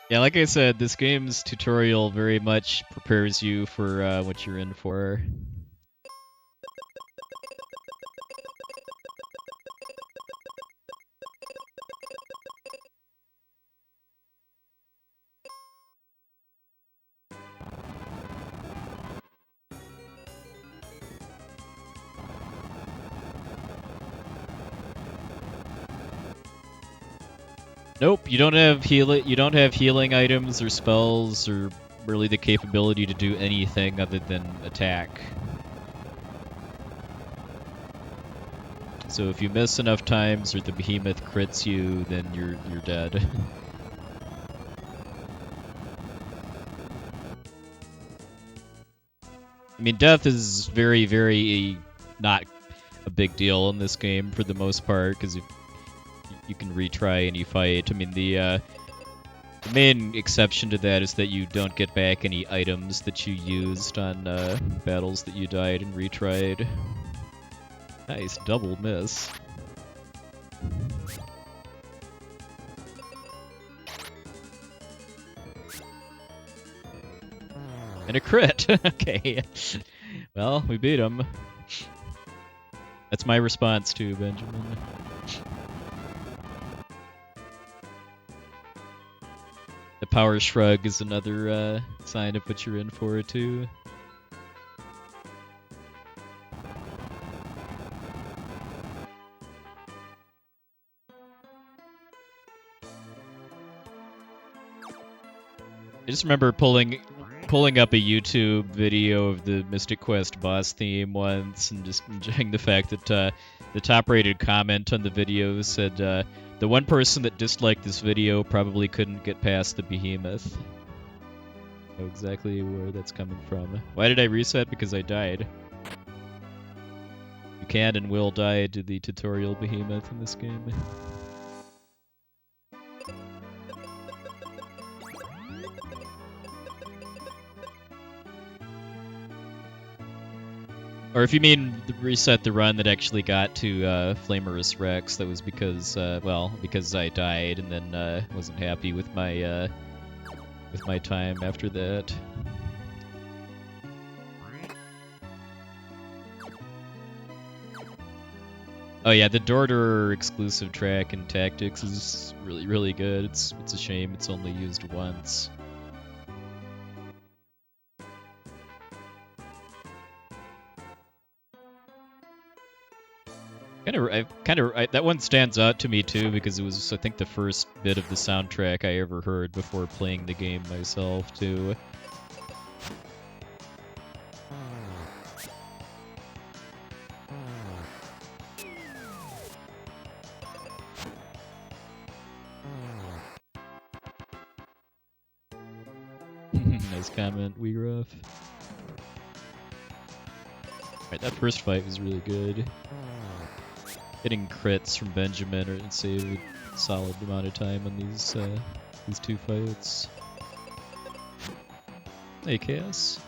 Yeah, like I said, this game's tutorial very much prepares you for what you're in for. Nope, you don't have healing items or spells or really the capability to do anything other than attack. So if you miss enough times or the behemoth crits you, then you're dead. I mean, death is very, very not a big deal in this game for the most part, because you can retry any fight. I mean, the main exception to that is that you don't get back any items that you used on battles that you died and retried. Nice, double miss. And a crit! Okay. Well, we beat him. That's my response to Benjamin. The power shrug is another sign of what you're in for, too. I just remember pulling up a YouTube video of the Mystic Quest boss theme once and just enjoying the fact that the top-rated comment on the video said, the one person that disliked this video probably couldn't get past the behemoth. I know exactly where that's coming from. Why did I reset? Because I died. You can and will die to the tutorial behemoth in this game. Or if you mean reset the run that actually got to Flamerous Rex, that was because, because I died and then wasn't happy with my time after that. Oh yeah, the Dorder exclusive track in Tactics is really, really good. It's a shame it's only used once. That one stands out to me too because it was, I think, the first bit of the soundtrack I ever heard before playing the game myself too. Nice comment, Wee Ruff. Alright, that first fight was really good. Getting crits from Benjamin or saved a solid amount of time on these two fights. Hey, Chaos.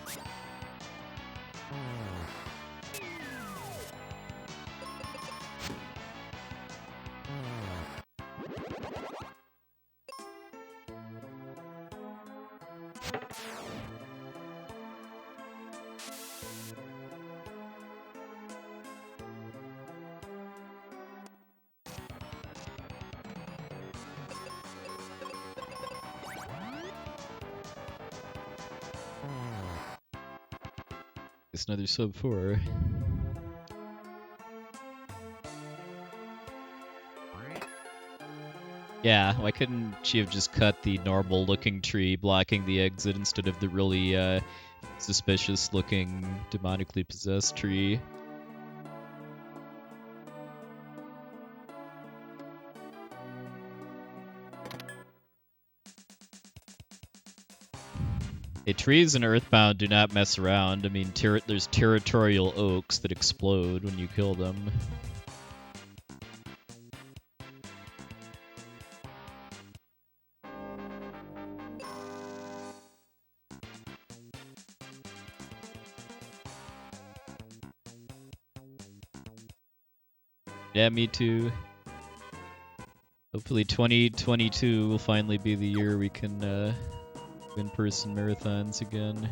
It's another sub 4. Yeah, why couldn't she have just cut the normal looking tree blocking the exit instead of the really suspicious looking demonically possessed tree? Hey, trees in Earthbound do not mess around. I mean, there's territorial oaks that explode when you kill them. Yeah, me too. Hopefully 2022 will finally be the year we can do in-person marathons again.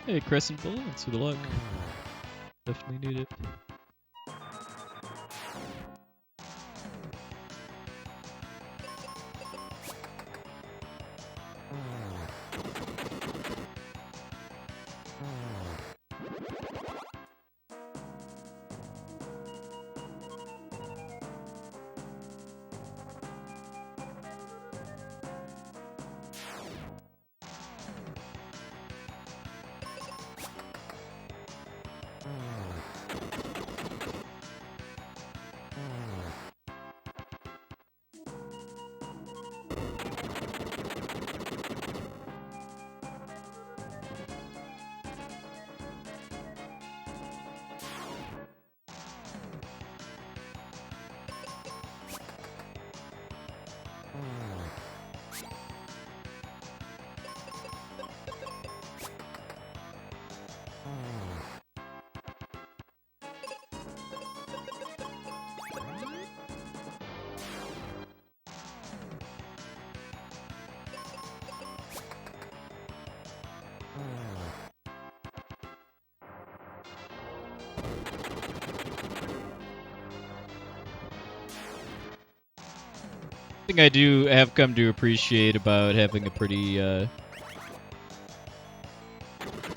Hey, Crescent Bull, thanks for the luck. Definitely need it. Thing I do have come to appreciate about having a pretty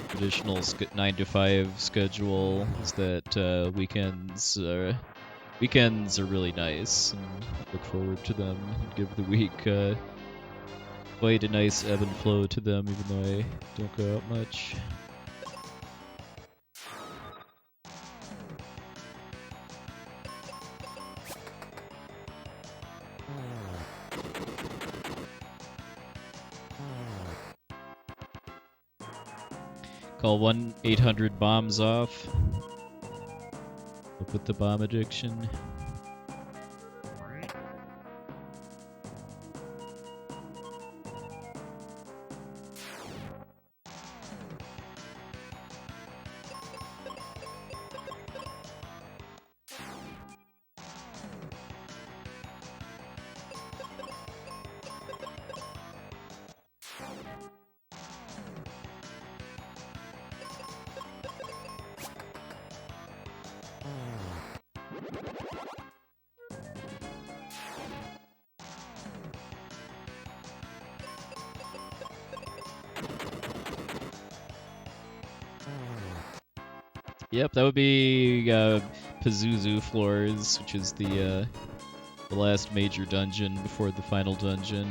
traditional 9 to 5 schedule is that weekends are really nice, and I look forward to them and give the week quite a nice ebb and flow to them, even though I don't go out much. Call 1-800-BOMBS off. Help with the bomb addiction. Yep, that would be Pazuzu floors, which is the last major dungeon before the final dungeon,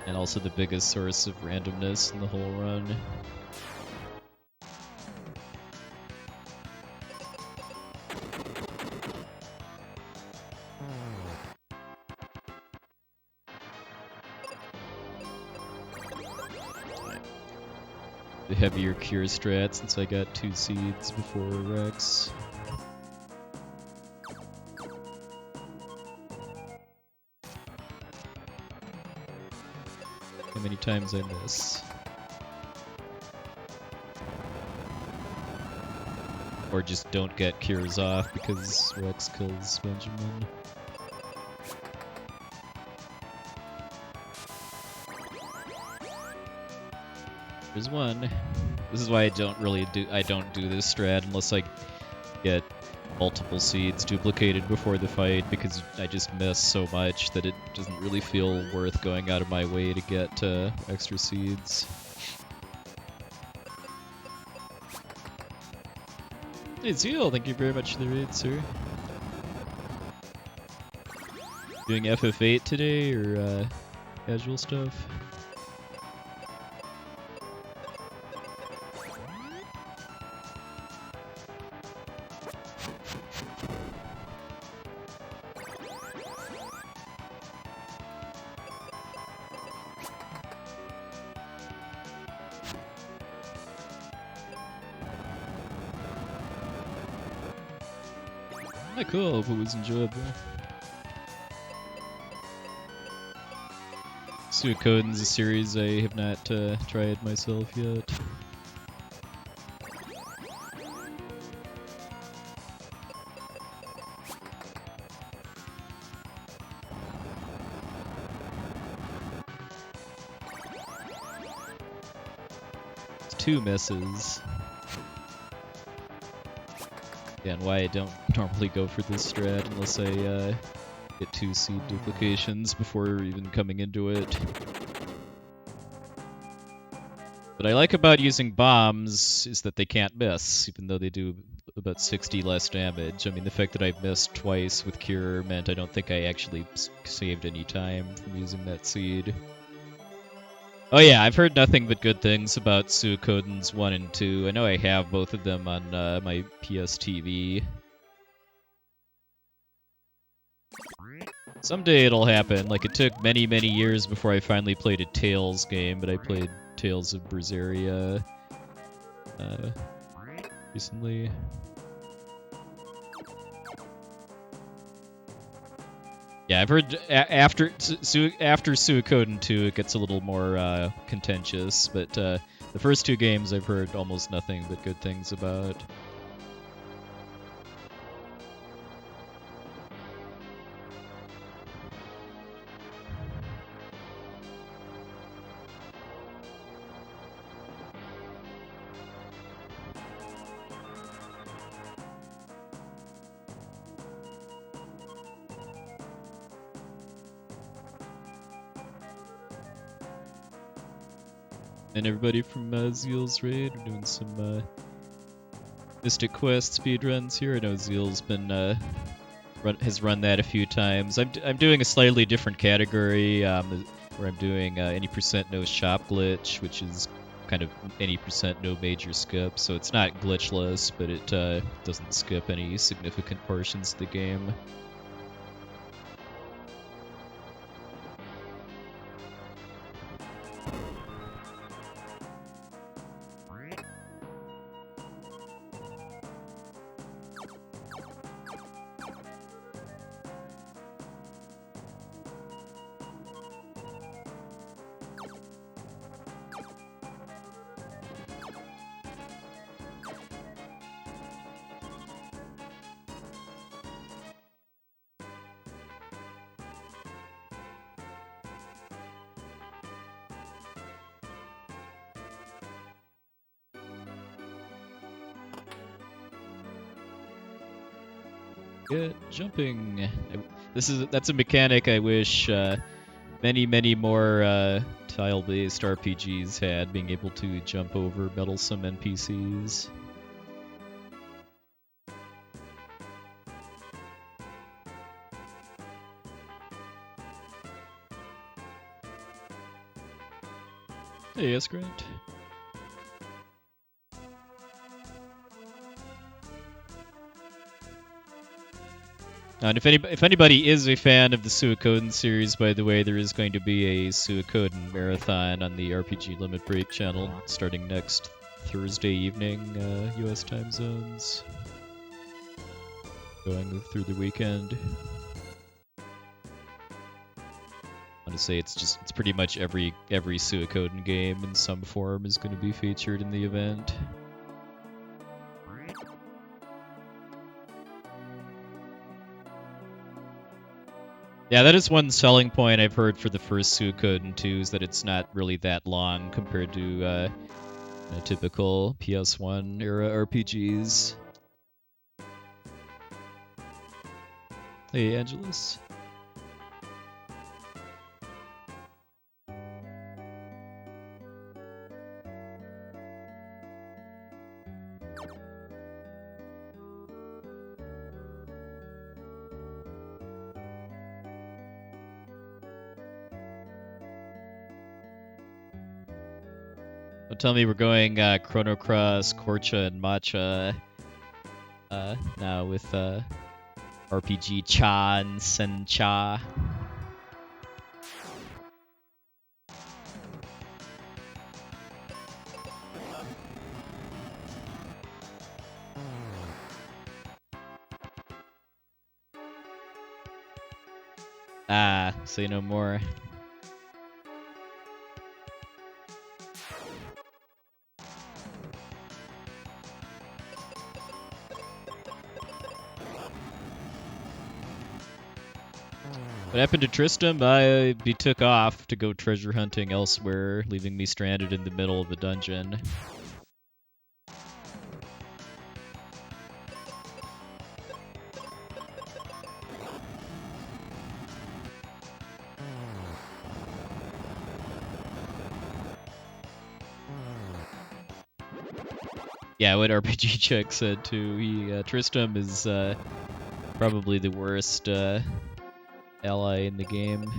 and also the biggest source of randomness in the whole run. The heavier cure strat since I got 2 seeds before Rex. How many times I miss. Or just don't get cures off because Rex kills Benjamin. There's one. This is why I don't do this strat unless I get multiple seeds duplicated before the fight, because I just miss so much that it doesn't really feel worth going out of my way to get extra seeds. Hey, Zeal, thank you very much for the raid, sir. Doing FF8 today, or casual stuff? Ah, cool, hope it was enjoyable. Suikoden's a series I have not tried myself yet. It's 2 misses. Yeah, and why I don't normally go for this strat unless I get 2 seed duplications before even coming into it. What I like about using bombs is that they can't miss, even though they do about 60 less damage. I mean, the fact that I missed twice with Cure meant I don't think I actually saved any time from using that seed. Oh yeah, I've heard nothing but good things about Suikoden's 1 and 2. I know I have both of them on my PS TV. Someday it'll happen. Like, it took many, many years before I finally played a Tales game, but I played Tales of Berseria recently. Yeah, I've heard after Suikoden 2 it gets a little more contentious, but the first 2 games I've heard almost nothing but good things about. And everybody from Zeal's raid, we're doing some Mystic Quest speedruns here. I know Zeal's been has run that a few times. I'm doing a slightly different category where I'm doing any percent no shop glitch, which is kind of any percent no major skip. So it's not glitchless, but it doesn't skip any significant portions of the game. Good jumping. That's a mechanic I wish many more tile-based RPGs had, being able to jump over meddlesome NPCs. Hey, yes, Grant. And if anybody is a fan of the Suikoden series, by the way, there is going to be a Suikoden marathon on the RPG Limit Break channel starting next Thursday evening, U.S. time zones, going through the weekend. I want to say it's pretty much every Suikoden game in some form is going to be featured in the event. Yeah, that is one selling point I've heard for the first Suikoden 2 is that it's not really that long compared to typical PS1 era RPGs. Hey, Angelus. Don't tell me we're going Chrono Cross, Korcha, and Matcha now with RPG Cha and Sencha. Say no more. What happened to Tristram? He took off to go treasure hunting elsewhere, leaving me stranded in the middle of the dungeon. Yeah, what RPG Check said too. Tristram is probably the worst ally in the game.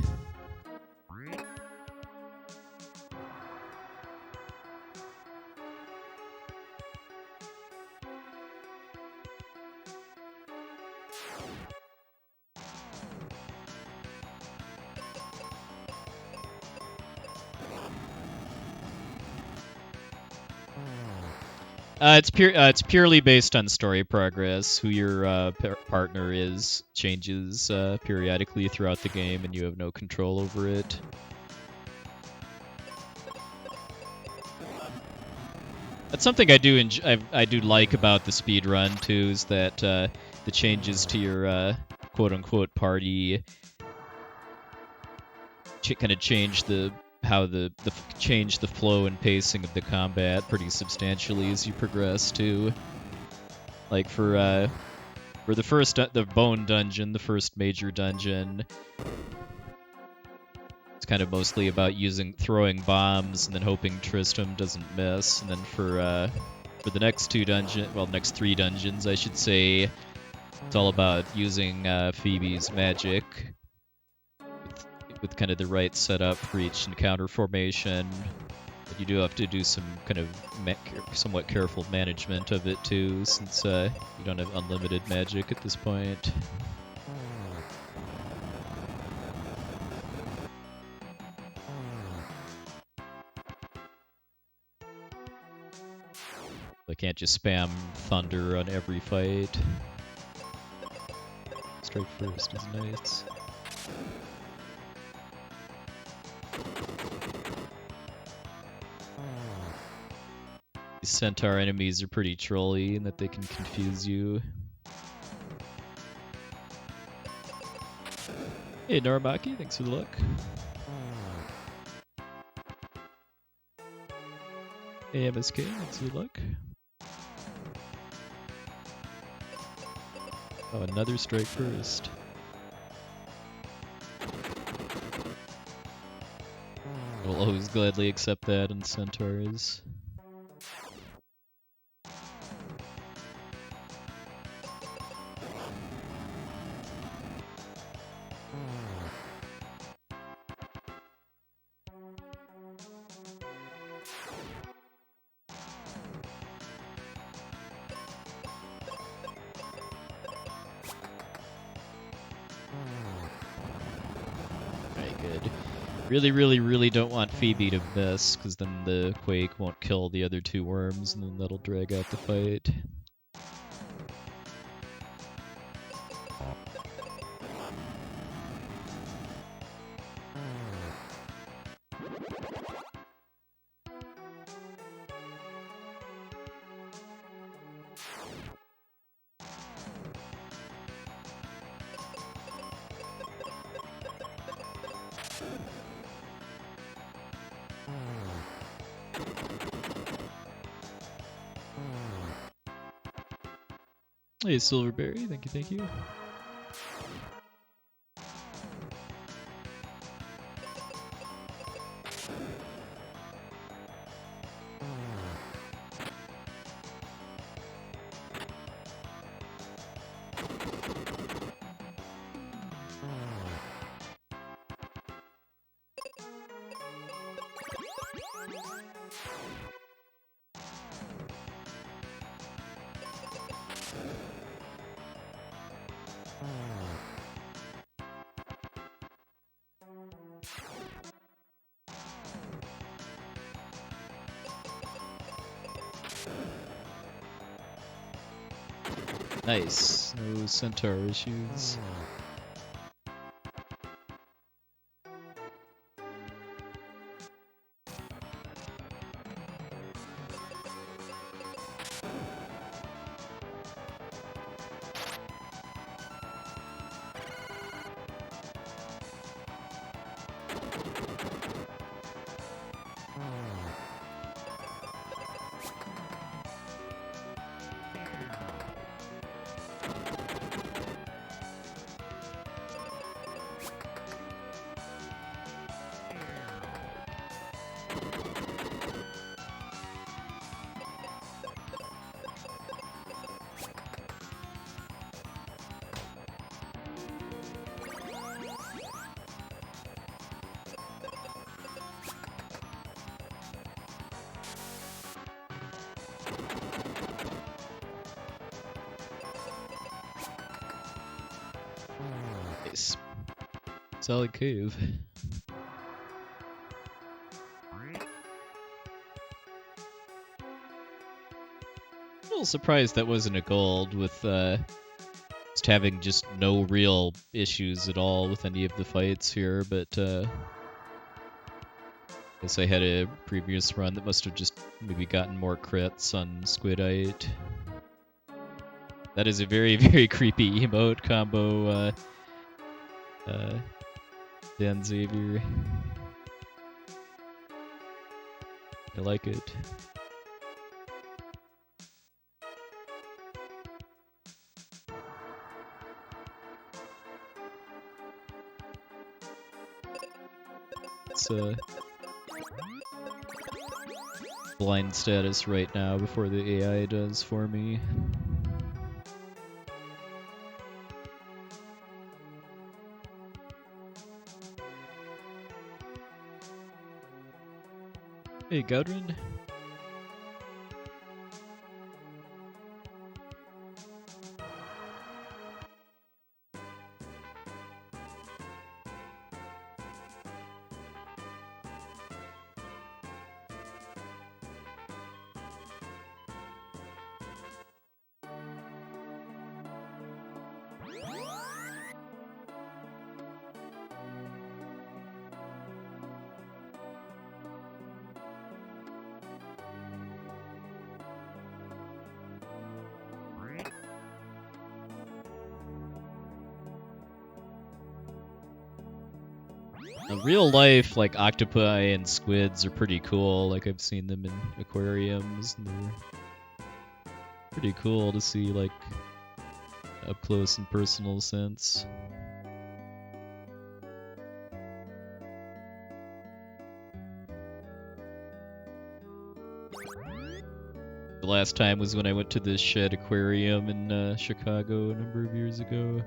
It's purely based on story progress. Who your partner is changes periodically throughout the game, and you have no control over it. That's something I do I do like about the speedrun too, is that the changes to your quote-unquote party kind of change the change the flow and pacing of the combat pretty substantially as you progress too. Like for the bone dungeon, the first major dungeon, it's kind of mostly about throwing bombs and then hoping Tristram doesn't miss. And then for the next next 3 dungeons, I should say, it's all about using Phoebe's magic with kind of the right setup for each encounter formation. But you do have to do some kind of somewhat careful management of it too, since you don't have unlimited magic at this point. I can't just spam thunder on every fight. Strike first is nice. These centaur enemies are pretty trolly in that they can confuse you. Hey Norimaki, thanks for the look. Hey MSK, thanks for the look. Oh, another strike first. I will always gladly accept that in centaurs. Really don't want Phoebe to miss, because then the Quake won't kill the other 2 worms, and then that'll drag out the fight. Hey, Silverberry, thank you. Nice. No centaur issues. Nice. Solid cave. A little surprised that wasn't a gold with just having just no real issues at all with any of the fights here, but guess I had a previous run that must have just maybe gotten more crits on Squidite. That is a very, very creepy emote combo, Dan Xavier. I like it. It's blind status right now before the AI does for me. Hey, Gudrun. Real life, like octopi and squids are pretty cool. Like I've seen them in aquariums, and they're pretty cool to see, like up close and personal sense. The last time was when I went to the Shed Aquarium in Chicago a number of years ago.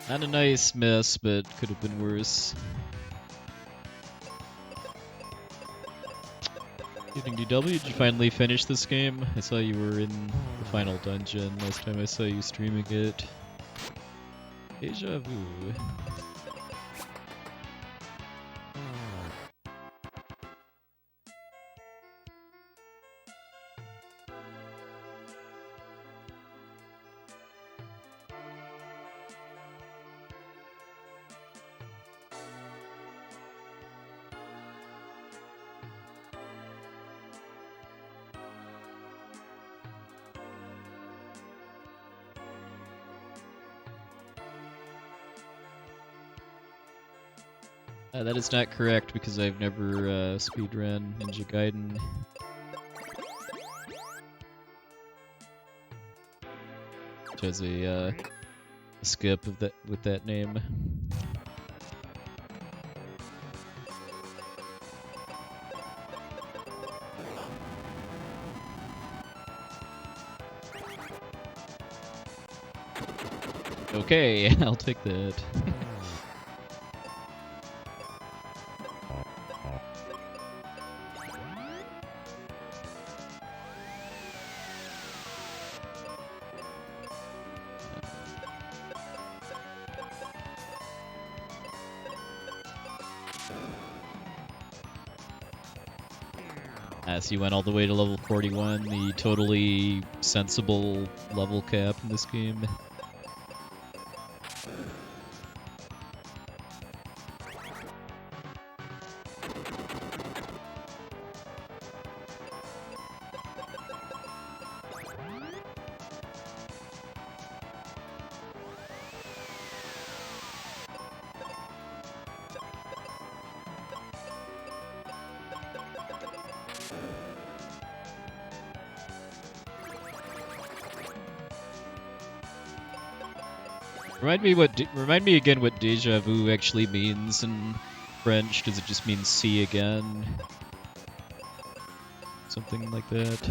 Not a nice miss, but could have been worse. Evening DW, did you finally finish this game? I saw you were in the final dungeon last time I saw you streaming it. Deja vu. That is not correct because I've never speedrun Ninja Gaiden. Which has a skip of that with that name. Okay, I'll take that. So you went all the way to level 41, the totally sensible level cap in this game. Remind me again what deja vu actually means in French. Does it just mean see again? Something like that.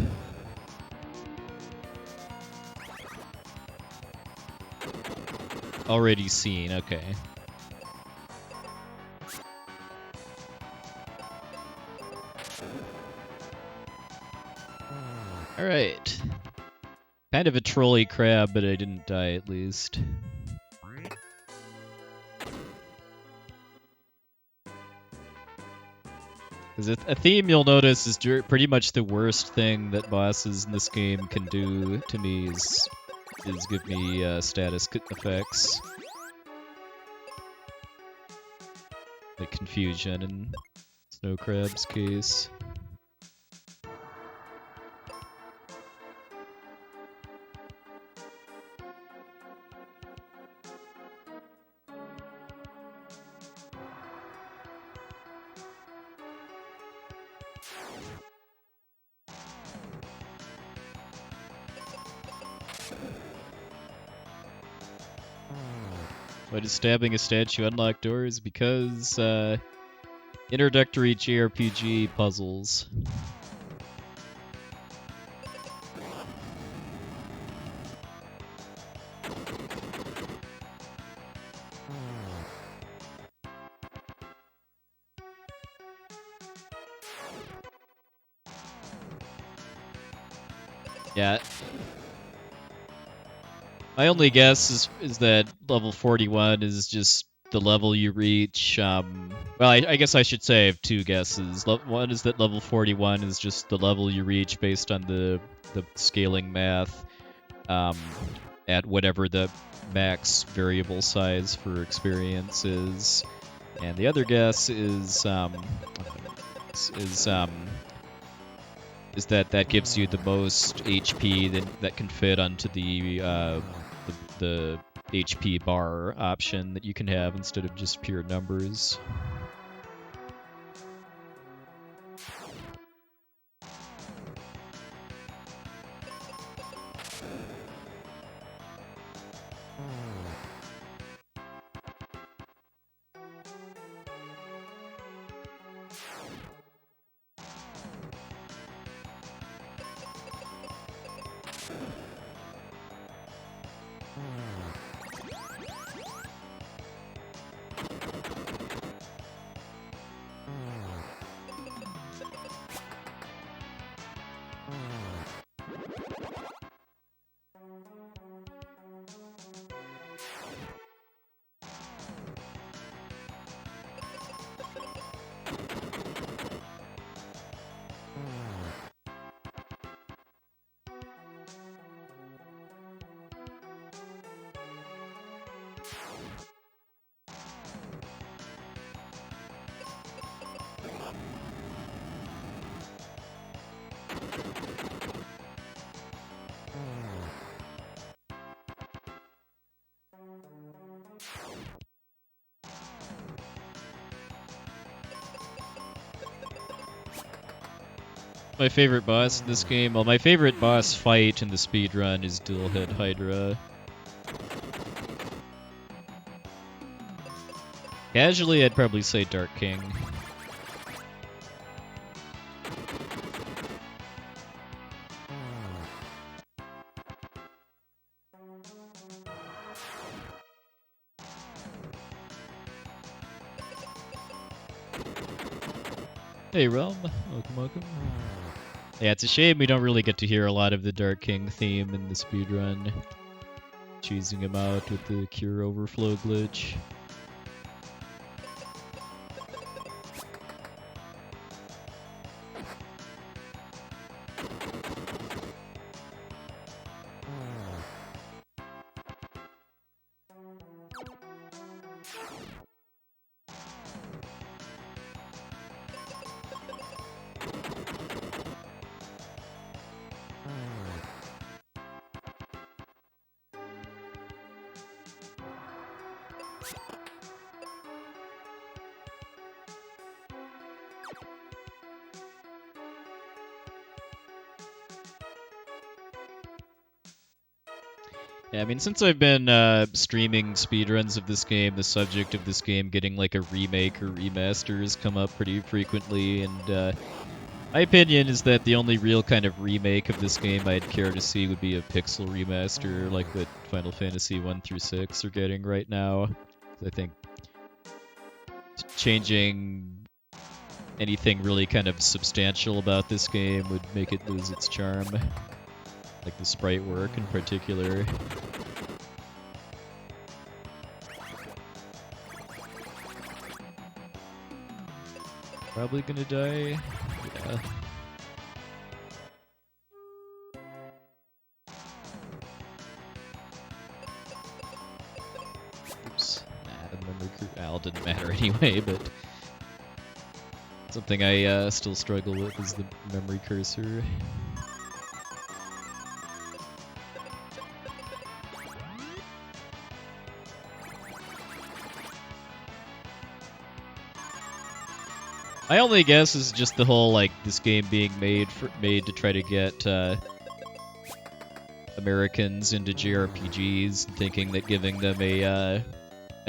Already seen, okay. Alright. Kind of a trolly crab, but I didn't die at least. Because a theme you'll notice is pretty much the worst thing that bosses in this game can do to me is give me status effects. Like confusion in Snow Crab's case. Why does stabbing a statue unlock doors? Because introductory JRPG puzzles. Yeah. My only guess is that level 41 is just the level you reach. Well, I guess I should say I have two guesses. One is that level 41 is just the level you reach based on the scaling math at whatever the max variable size for experience is. And the other guess is that gives you the most HP that can fit onto the HP bar option that you can have instead of just pure numbers. My favorite boss in this game? Well, my favorite boss fight in the speedrun is Dual Head Hydra. Casually, I'd probably say Dark King. Hey, Realm. Welcome. Yeah, it's a shame we don't really get to hear a lot of the Dark King theme in the speedrun. Choosing him out with the Cure Overflow glitch. Yeah, I mean, since I've been streaming speedruns of this game, the subject of this game getting like a remake or remaster has come up pretty frequently, and my opinion is that the only real kind of remake of this game I'd care to see would be a pixel remaster like what Final Fantasy 1 through 6 are getting right now. I think changing anything really kind of substantial about this game would make it lose its charm. Like the sprite work in particular. Probably gonna die. Yeah. Oops. Nah, the memory Al didn't matter anyway, but something I still struggle with is the memory cursor. My only guess is just the whole like this game being made to try to get Americans into JRPGs, and thinking that giving them a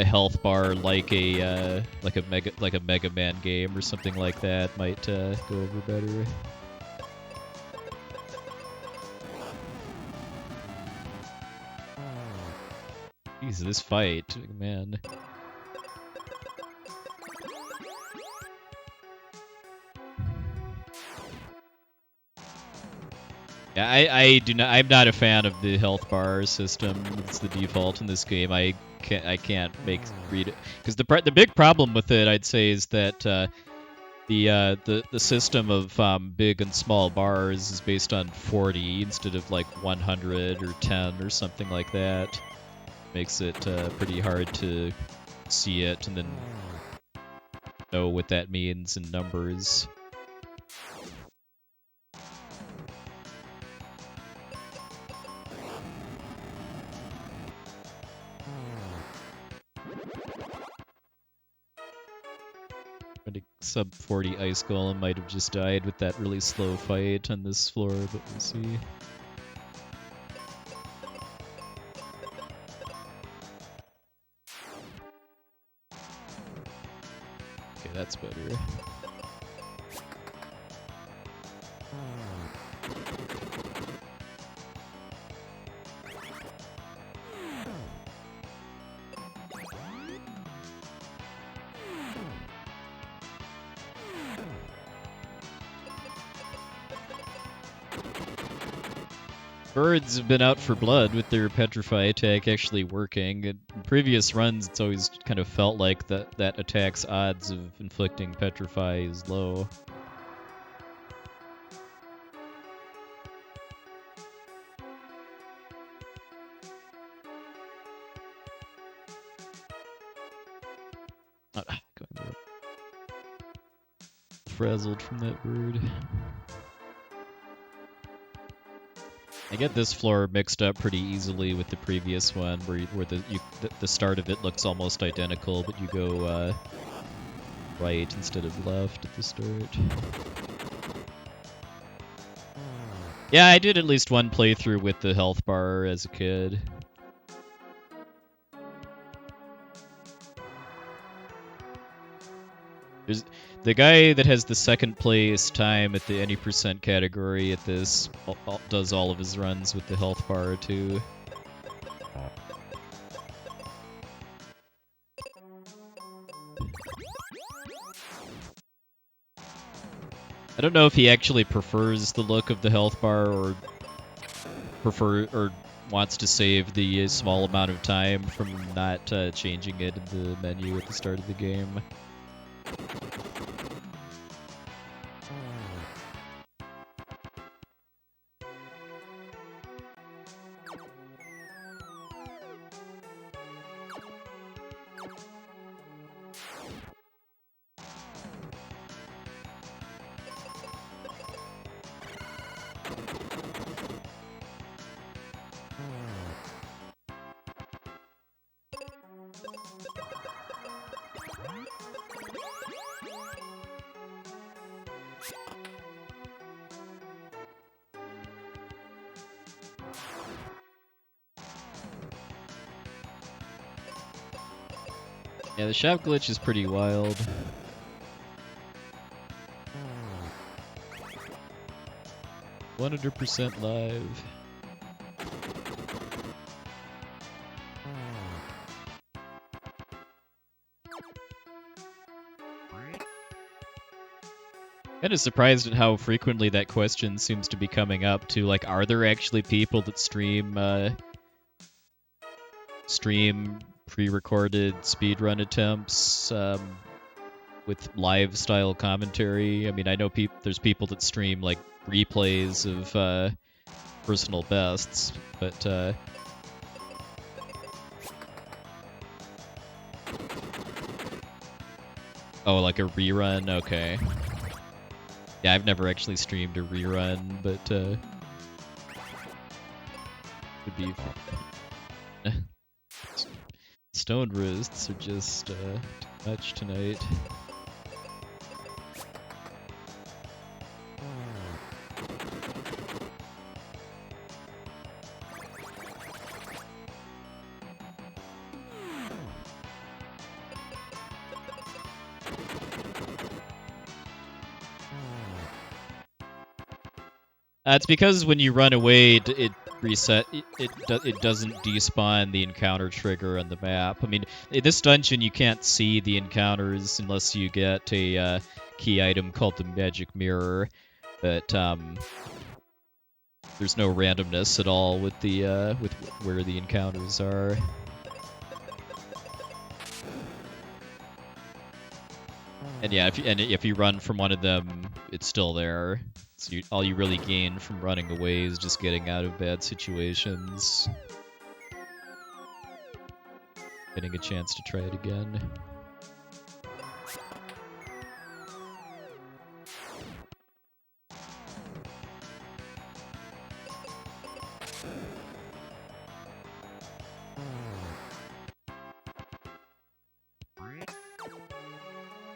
health bar like a Mega Man game or something like that might go over better. Jeez, this fight, man. Yeah, I'm not a fan of the health bar system. It's the default in this game. I can't read it because the big problem with it, I'd say, is that the system of big and small bars is based on 40 instead of like 100 or 10 or something like that. Makes it pretty hard to see it and then know what that means in numbers. Sub 40 Ice Golem might have just died with that really slow fight on this floor, but we'll see. Okay, that's better. Birds have been out for blood with their Petrify attack actually working. In previous runs, it's always kind of felt like that attack's odds of inflicting Petrify is low. Frazzled from that bird. I get this floor mixed up pretty easily with the previous one, where the start of it looks almost identical, but you go right instead of left at the start. Yeah, I did at least one playthrough with the health bar as a kid. There's the guy that has the second place time at the any percent category at this does all of his runs with the health bar too. I don't know if he actually prefers the look of the health bar or wants to save the small amount of time from not changing it in the menu at the start of the game. Yeah, the shop glitch is pretty wild. "100% live." Kind of surprised at how frequently that question seems to be coming up too. Like, are there actually people that stream pre-recorded speedrun attempts with live style commentary? I mean, I know there's people that stream like replays of personal bests, but oh, like a rerun? Okay. Yeah, I've never actually streamed a rerun, but would be stoned wrists are just too much tonight. It's because when you run away, it doesn't despawn the encounter trigger on the map. I mean, in this dungeon you can't see the encounters unless you get a key item called the magic mirror, but there's no randomness at all with the with where the encounters are. And yeah, if you run from one of them, it's still there. So all you really gain from running away is just getting out of bad situations. Getting a chance to try it again.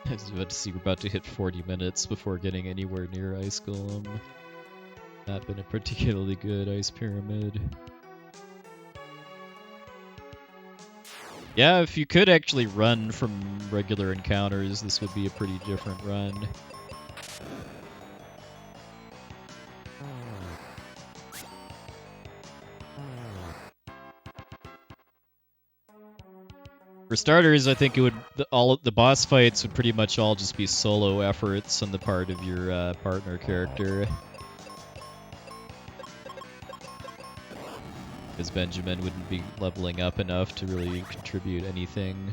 I was about to see we're about to hit 40 minutes before getting anywhere near Ice Golem. Not been a particularly good Ice Pyramid. Yeah, if you could actually run from regular encounters, this would be a pretty different run. For starters, I think it would the boss fights would pretty much all just be solo efforts on the part of your partner character. Because Benjamin wouldn't be leveling up enough to really contribute anything.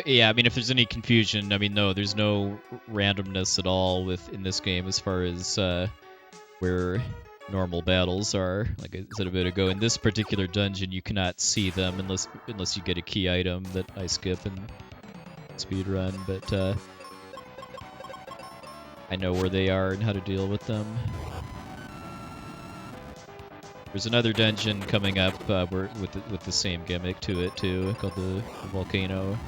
Yeah, I mean, if there's any confusion, I mean, no, there's no randomness at all in this game as far as where normal battles are. Like I said a bit ago, in this particular dungeon, you cannot see them unless you get a key item that I skip in speedrun, but I know where they are and how to deal with them. There's another dungeon coming up with the same gimmick to it too, called the volcano.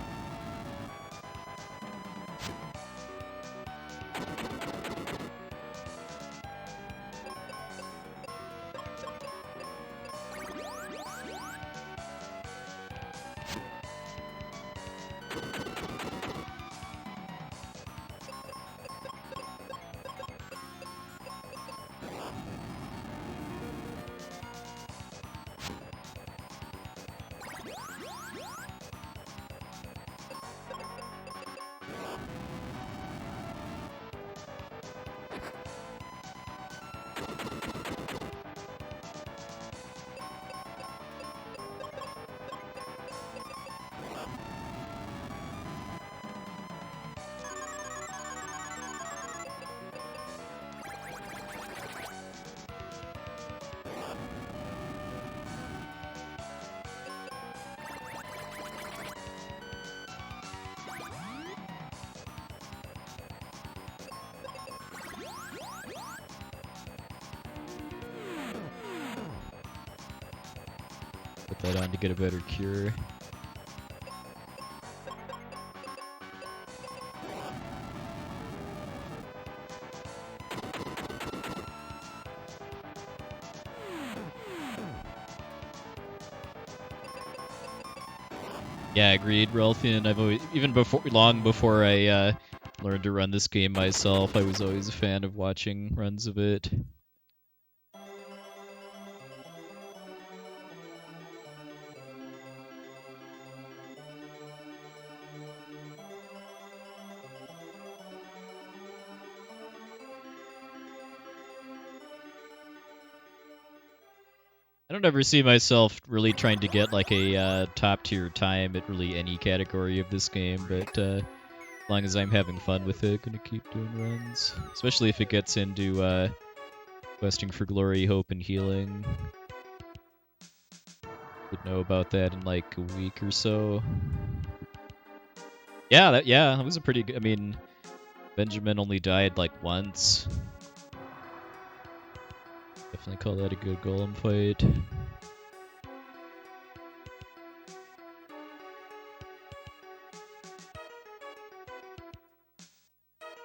Put that on to get a better cure. Yeah, agreed, Ralphian. I've always, long before I learned to run this game myself, I was always a fan of watching runs of it. I don't ever see myself really trying to get like a top tier time at really any category of this game, but as long as I'm having fun with it, gonna keep doing runs. Especially if it gets into questing for glory, hope, and healing. Would know about that in like a week or so. Yeah, that was a pretty good. I mean, Benjamin only died like once. Definitely call that a good golem fight.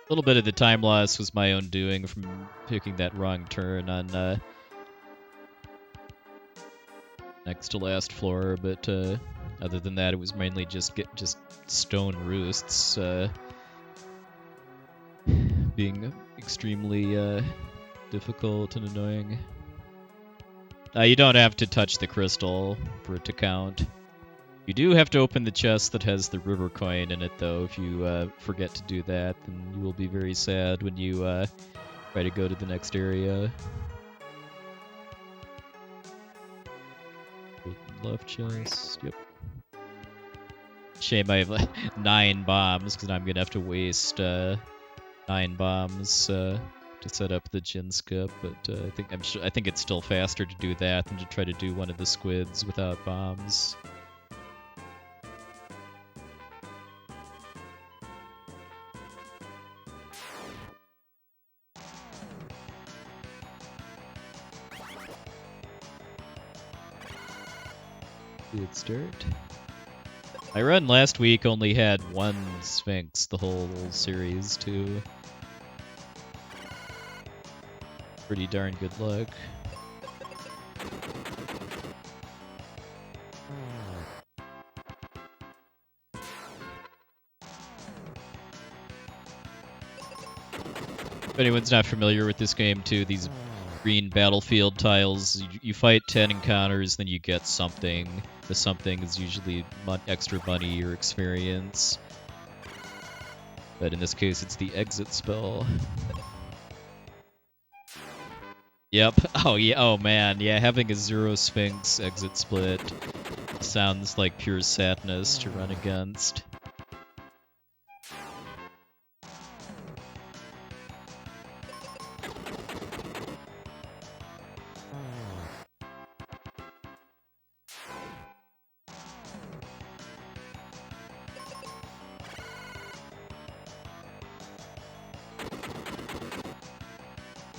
A little bit of the time loss was my own doing from picking that wrong turn on next to last floor, but other than that, it was mainly just stone roosts being extremely difficult and annoying. You don't have to touch the crystal for it to count. You do have to open the chest that has the river coin in it, though. If you forget to do that, then you will be very sad when you try to go to the next area. Left chest, yep. Shame I have 9 bombs, because I'm gonna have to waste 9 bombs to set up the gin skip. But I think it's still faster to do that than to try to do one of the squids without bombs. Good start. My run last week only had 1 Sphinx, the whole series, too. Pretty darn good luck. If anyone's not familiar with this game, too, these green battlefield tiles, you fight 10 encounters, then you get something. The something is usually extra money or experience. But in this case, it's the exit spell. Yep. Oh, yeah. Oh, man. Yeah, having a 0 Sphinx exit split sounds like pure sadness to run against.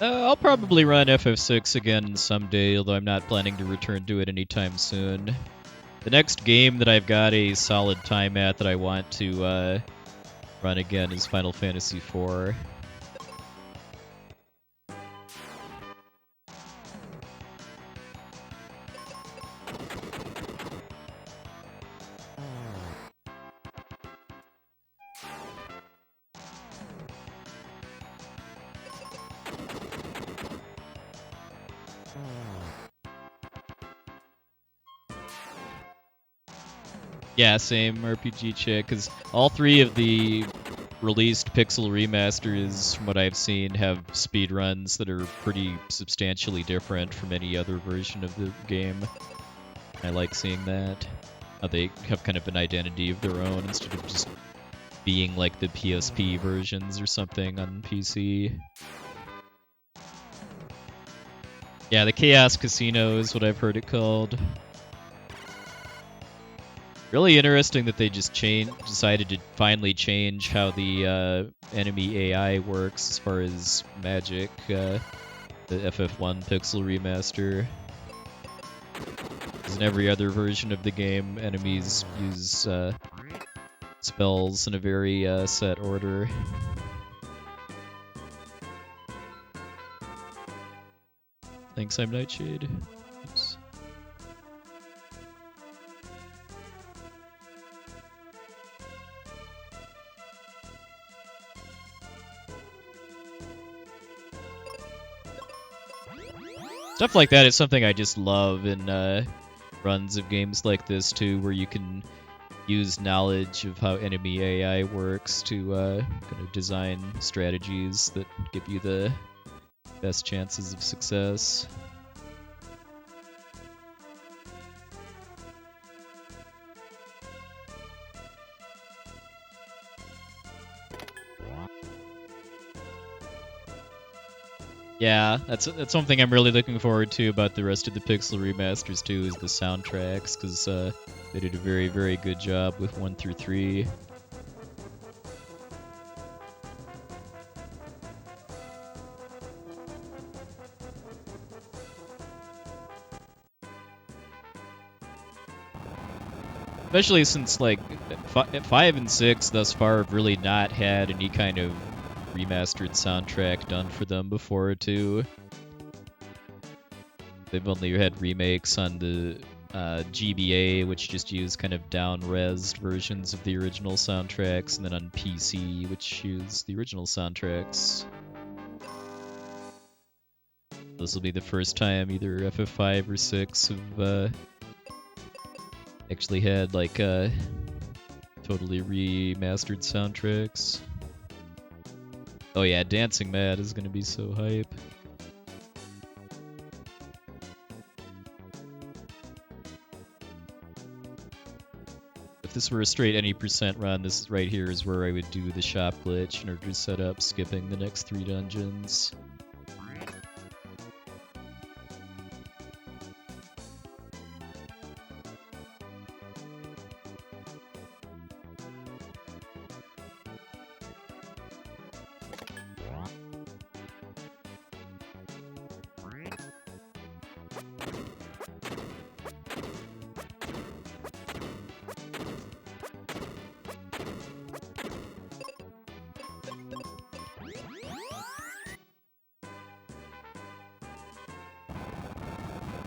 I'll probably run FF6 again someday, although I'm not planning to return to it anytime soon. The next game that I've got a solid time at that I want to run again is Final Fantasy IV. Yeah, same RPG chick, because all three of the released pixel remasters, from what I've seen, have speedruns that are pretty substantially different from any other version of the game. I like seeing that. How they have kind of an identity of their own instead of just being like the PSP versions or something on PC. Yeah, the Chaos Casino is what I've heard it called. Really interesting that they just decided to finally change how the enemy AI works as far as magic, the FF1 pixel remaster. Because in every other version of the game, enemies use spells in a very set order. Thanks, I'm Nightshade. Oops. Stuff like that is something I just love in runs of games like this too, where you can use knowledge of how enemy AI works to kind of design strategies that give you the best chances of success. Yeah, that's something I'm really looking forward to about the rest of the Pixel remasters too, is the soundtracks, because they did a very, very good job with 1 through 3. Especially since like 5 and 6 thus far have really not had any kind of remastered soundtrack done for them before too. They've only had remakes on the GBA, which just use kind of down-resed versions of the original soundtracks, and then on PC, which use the original soundtracks. This will be the first time either FF5 or 6 have actually had like totally remastered soundtracks. Oh yeah, Dancing Mad is gonna be so hype. If this were a straight any % run, this right here is where I would do the shop glitch in order to set up skipping the next 3 dungeons.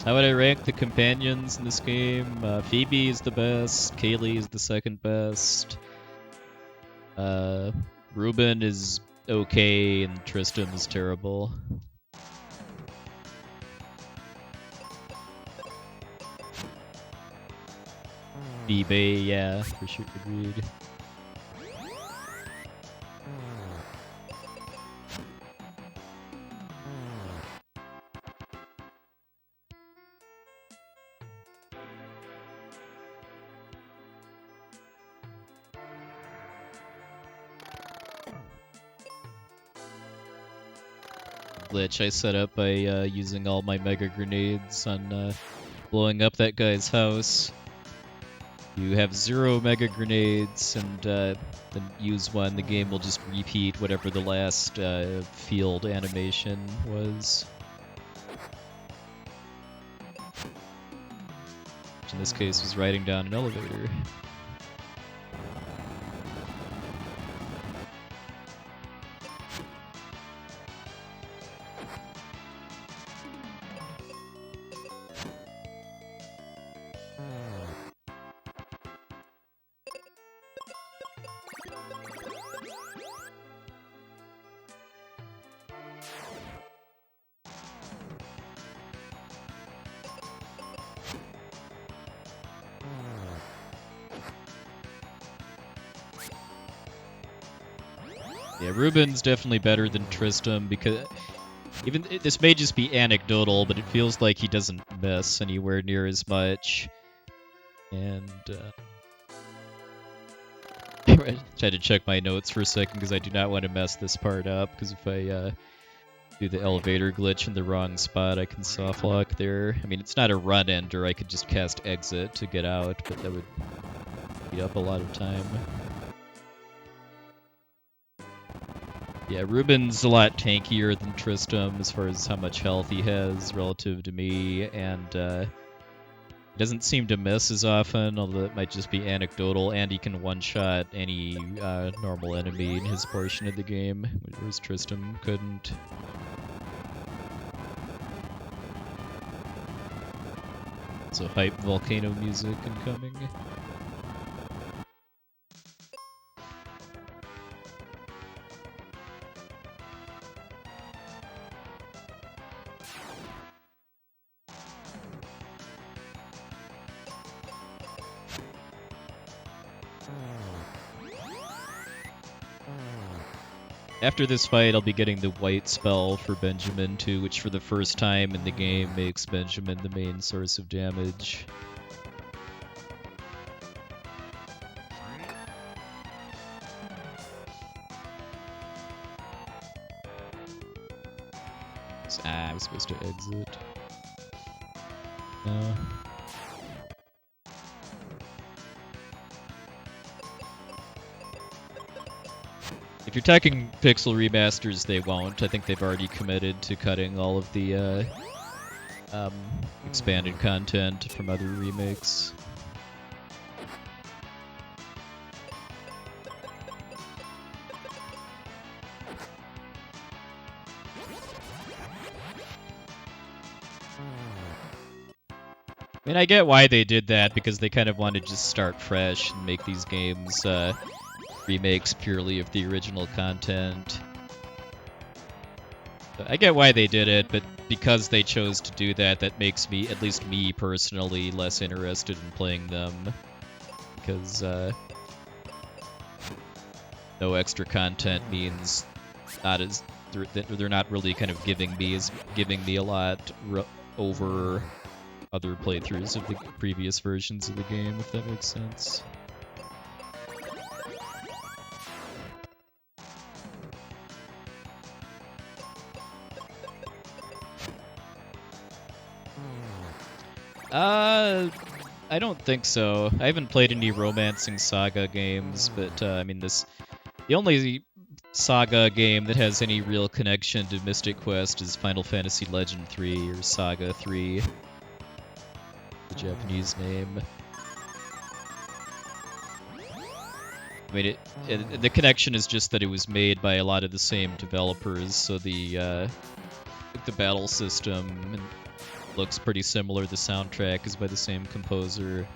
How would I rank the companions in this game? Phoebe is the best, Kaylee is the second best, Ruben is okay, and Tristan is terrible. Phoebe, yeah, for sure, agreed. Glitch I set up by using all my mega grenades on blowing up that guy's house. You have 0 mega grenades and then use one. The game will just repeat whatever the last field animation was. Which in this case was riding down an elevator. Yeah, Ruben's definitely better than Tristram because this may just be anecdotal, but it feels like he doesn't miss anywhere near as much. And I tried to check my notes for a second because I do not want to mess this part up. Because if I do the elevator glitch in the wrong spot, I can soft lock there. I mean, it's not a run ender. I could just cast exit to get out, but that would eat up a lot of time. Yeah, Ruben's a lot tankier than Tristram as far as how much health he has relative to me, and he doesn't seem to miss as often, although it might just be anecdotal, and he can one-shot any normal enemy in his portion of the game, whereas Tristram couldn't. So hype volcano music incoming. After this fight, I'll be getting the white spell for Benjamin too, which for the first time in the game makes Benjamin the main source of damage. I was supposed to exit. No. If you're talking pixel remasters, they won't. I think they've already committed to cutting all of the expanded content from other remakes. I mean, I get why they did that, because they kind of wanted to just start fresh and make these games remakes purely of the original content. I get why they did it, but because they chose to do that, that makes me, at least me personally, less interested in playing them. Because no extra content means they're not really kind of giving me a lot over other playthroughs of the previous versions of the game, if that makes sense. I don't think so. I haven't played any Romancing Saga games, but I mean, the only Saga game that has any real connection to Mystic Quest is Final Fantasy Legend 3 or Saga 3, the Japanese name. I mean, the connection is just that it was made by a lot of the same developers, so the battle system looks pretty similar. The soundtrack is by the same composer.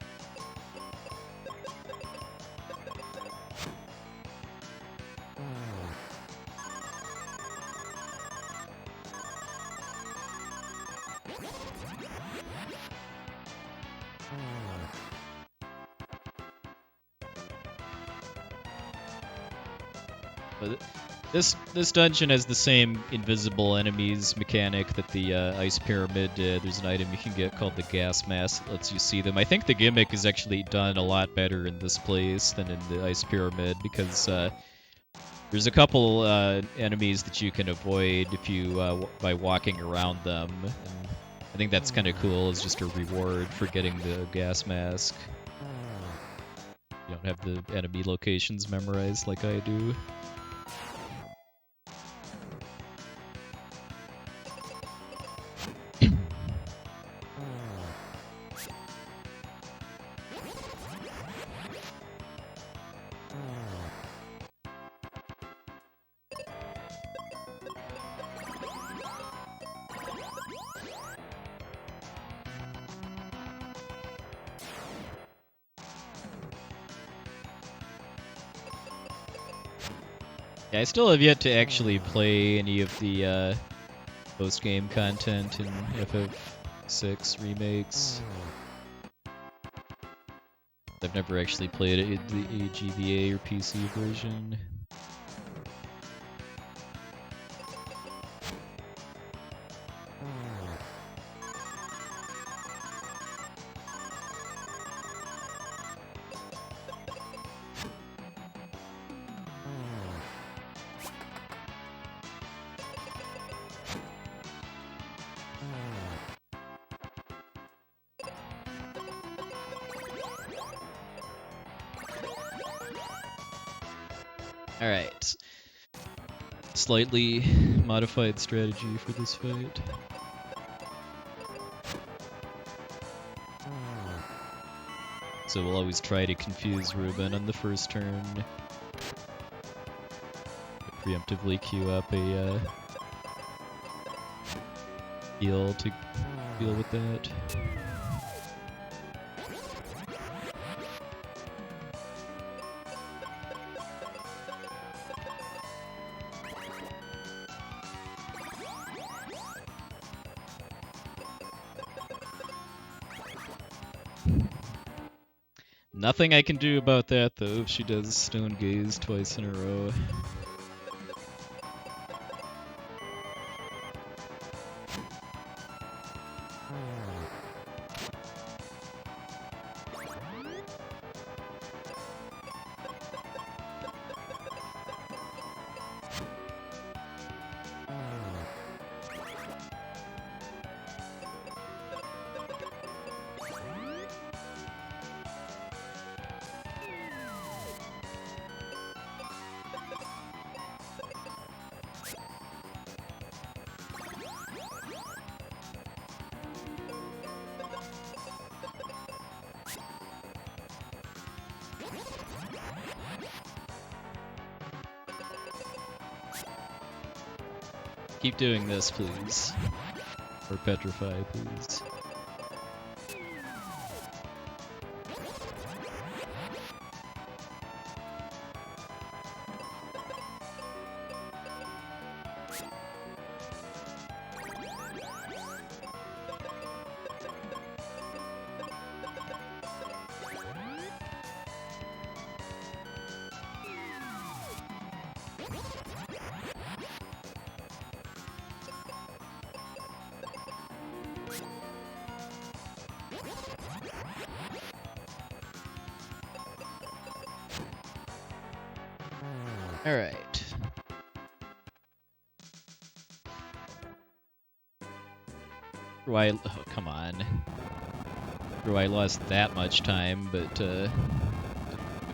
But this dungeon has the same invisible enemies mechanic that the Ice Pyramid did. There's an item you can get called the Gas Mask that lets you see them. I think the gimmick is actually done a lot better in this place than in the Ice Pyramid, because there's a couple enemies that you can avoid if you by walking around them. And I think that's kind of cool as just a reward for getting the Gas Mask. You don't have the enemy locations memorized like I do. Yeah, I still have yet to actually play any of the post-game content in FF6 remakes. I've never actually played it in the GBA or PC version. Alright. Slightly modified strategy for this fight. So we'll always try to confuse Ruben on the first turn. Preemptively queue up a heal to deal with that. Nothing I can do about that, though, if she does Stone Gaze twice in a row. Keep doing this, please. Or petrify, please. Alright. Oh, come on. I lost that much time, but I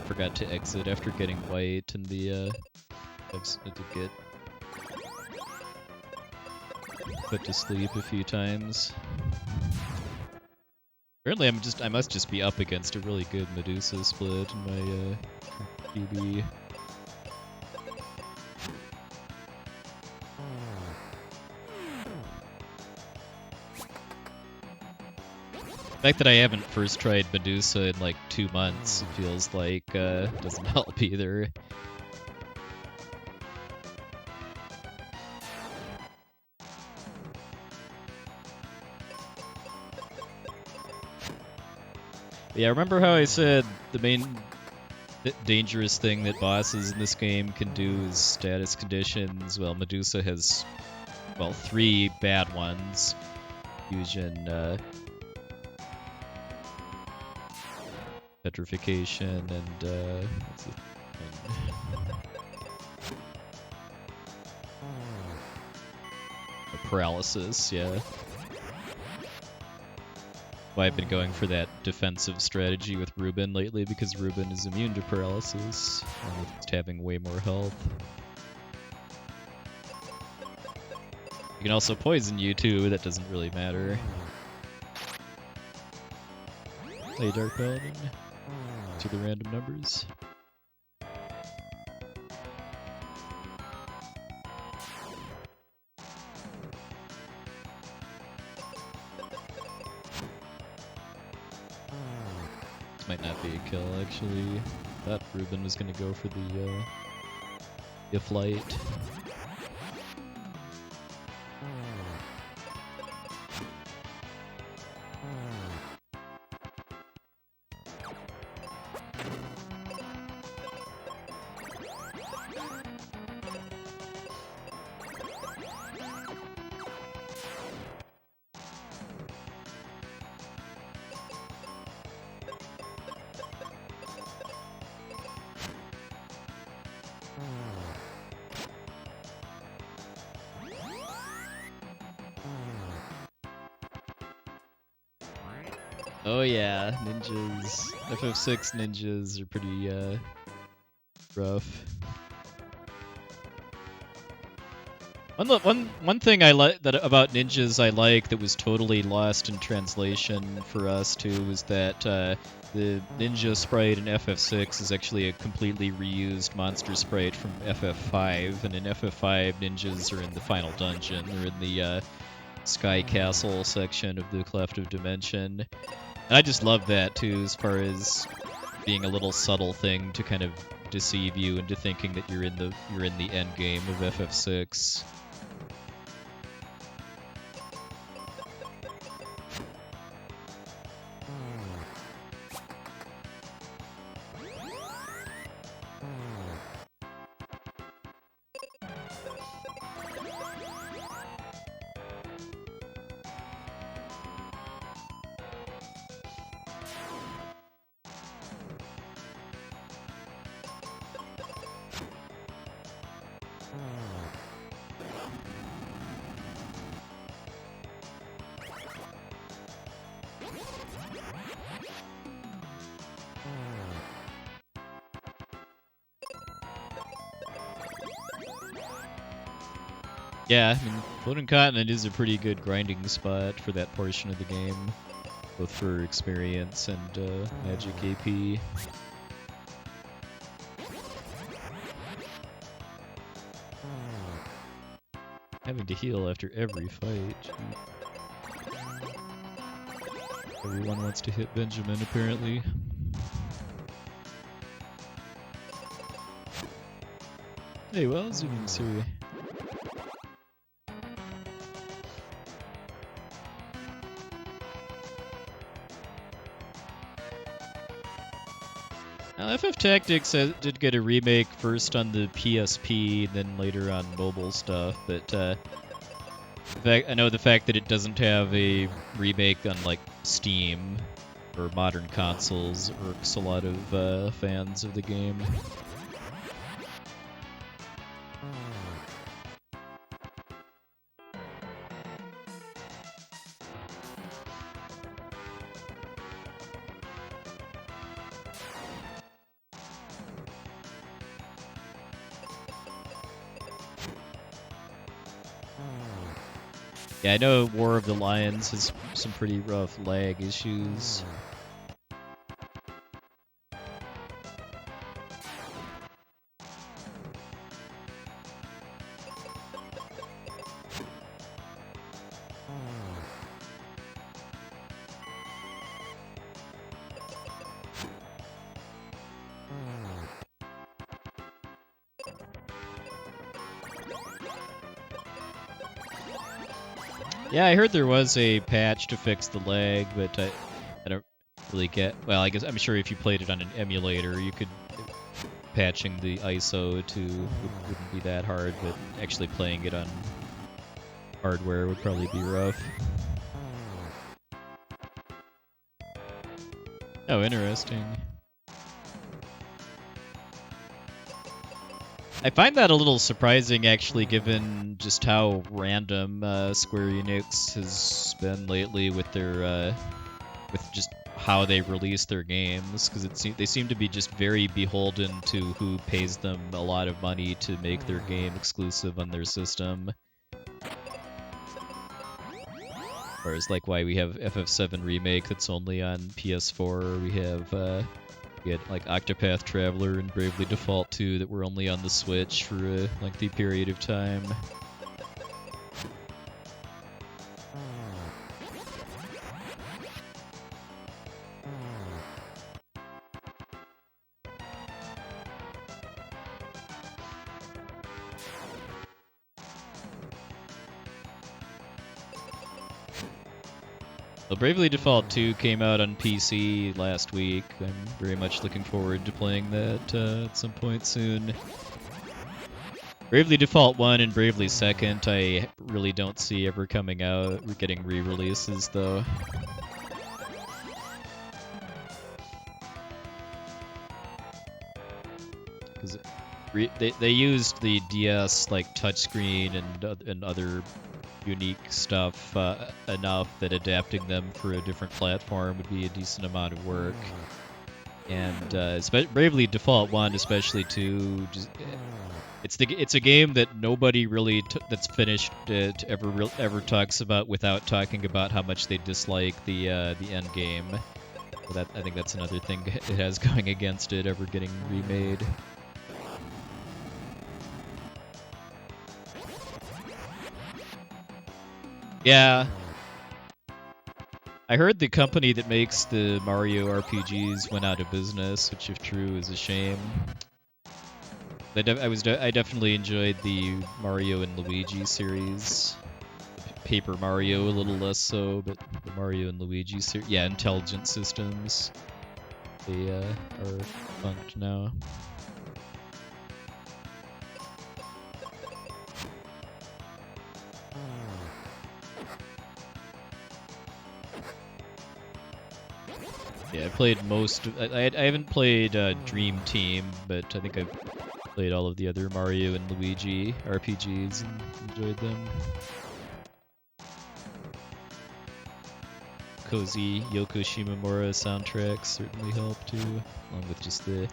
forgot to exit after getting white, and I did get put to sleep a few times. Apparently I must just be up against a really good Medusa split in my QB. The fact that I haven't first tried Medusa in like 2 months feels like doesn't help either. Yeah, remember how I said the main dangerous thing that bosses in this game can do is status conditions? Well, Medusa has, well, 3 bad ones. Fusion, petrification, and what's it? Paralysis, yeah. why I've been going for that defensive strategy with Ruben lately, because Ruben is immune to paralysis, and with just having way more health. You can also poison you too, that doesn't really matter. Hey, Dark Paladin. To the random numbers. This might not be a kill, actually. Thought Ruben was gonna go for the flight. Oh yeah, ninjas. FF6 ninjas are pretty rough. One thing I like about ninjas I like that was totally lost in translation for us too was that the ninja sprite in FF6 is actually a completely reused monster sprite from FF5, and in FF5 ninjas are in the final dungeon. They're in the Sky Castle section of the Cleft of Dimension. And I just love that too, as far as being a little subtle thing to kind of deceive you into thinking that you're in the end game of FF6. Yeah, I mean, Floating Continent is a pretty good grinding spot for that portion of the game, both for experience and magic AP. Having to heal after every fight. Gee. Everyone wants to hit Benjamin, apparently. Hey, well, zooming Siri. Now, FF Tactics did get a remake first on the PSP, then later on mobile stuff, but I know the fact that it doesn't have a remake on like Steam or modern consoles irks a lot of fans of the game. Yeah, I know War of the Lions has some pretty rough lag issues. Yeah, I heard there was a patch to fix the lag, but I don't really get... Well, I guess I'm sure if you played it on an emulator, you could... Patching the ISO to wouldn't be that hard, but actually playing it on hardware would probably be rough. Oh, interesting. I find that a little surprising, actually, given just how random Square Enix has been lately with their with just how they release their games, because they seem to be just very beholden to who pays them a lot of money to make their game exclusive on their system. Whereas, like, why we have FF7 Remake that's only on PS4, we had like Octopath Traveler and Bravely Default 2 that were only on the Switch for a lengthy period of time. Well, Bravely Default 2 came out on PC last week. I'm very much looking forward to playing that at some point soon. Bravely Default 1 and Bravely 2nd I really don't see ever coming out. We're getting re-releases, though. Because they used the DS like touchscreen and other unique stuff enough that adapting them for a different platform would be a decent amount of work. And Bravely Default 1, especially 2, just, it's a game that nobody really that's finished it ever talks about without talking about how much they dislike the end game. So I think that's another thing it has going against it ever getting remade. Yeah. I heard the company that makes the Mario RPGs went out of business, which if true is a shame. I definitely enjoyed the Mario and Luigi series. Paper Mario a little less so, but the Mario and Luigi series, yeah, Intelligent Systems, they are defunct now. Yeah, I played I haven't played Dream Team, but I think I've played all of the other Mario and Luigi RPGs and enjoyed them. Cozy Yoko Shimomura soundtracks certainly help too, along with just I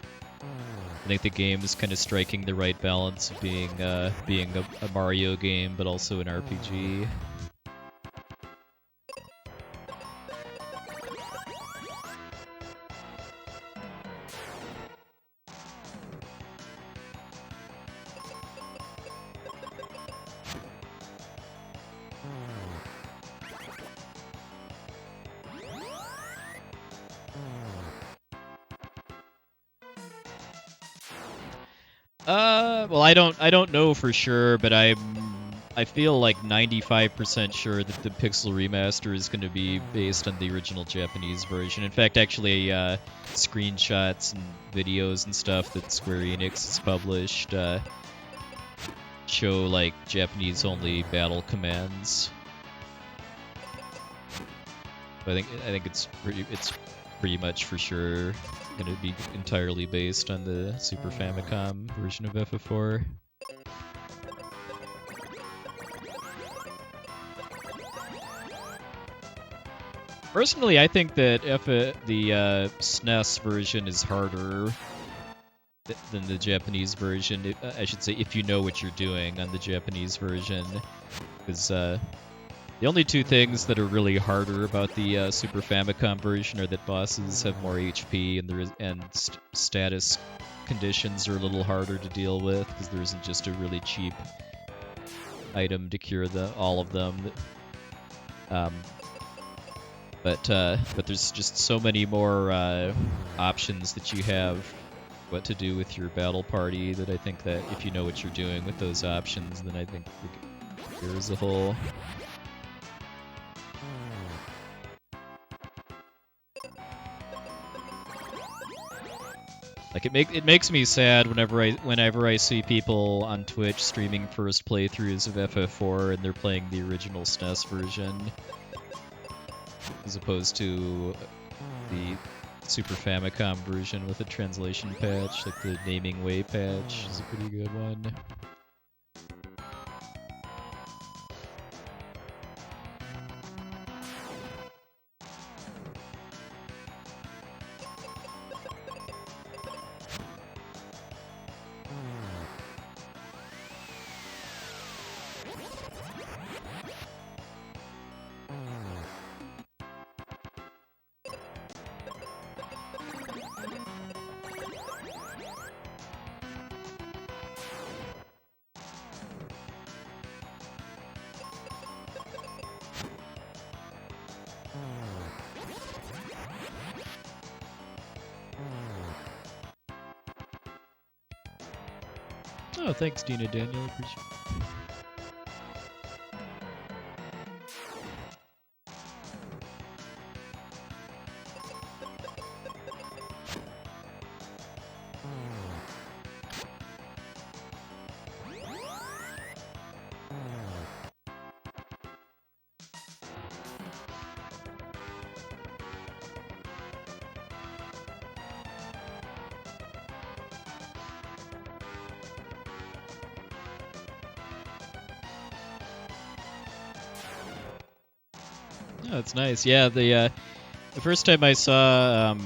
think the game is kind of striking the right balance of being a Mario game, but also an RPG. Well, I don't know for sure, but I feel like 95% sure that the Pixel remaster is going to be based on the original Japanese version. In fact, actually, screenshots and videos and stuff that Square Enix has published show like Japanese-only battle commands. But I think it's pretty much for sure going to be entirely based on the Super Famicom version of FF4. Personally, I think that the SNES version is harder than the Japanese version. I should say, if you know what you're doing on the Japanese version, because the only two things that are really harder about the Super Famicom version are that bosses have more HP and status conditions are a little harder to deal with because there isn't just a really cheap item to cure all of them. But there's just so many more options that you have what to do with your battle party that I think that if you know what you're doing with those options, then I think there as a whole. Like it makes me sad whenever I see people on Twitch streaming first playthroughs of FF4 and they're playing the original SNES version as opposed to the Super Famicom version with a translation patch, like the Naming Way patch is a pretty good one. Oh, thanks, Dina Daniel. Appreciate it. Oh, that's nice. Yeah, the first time I saw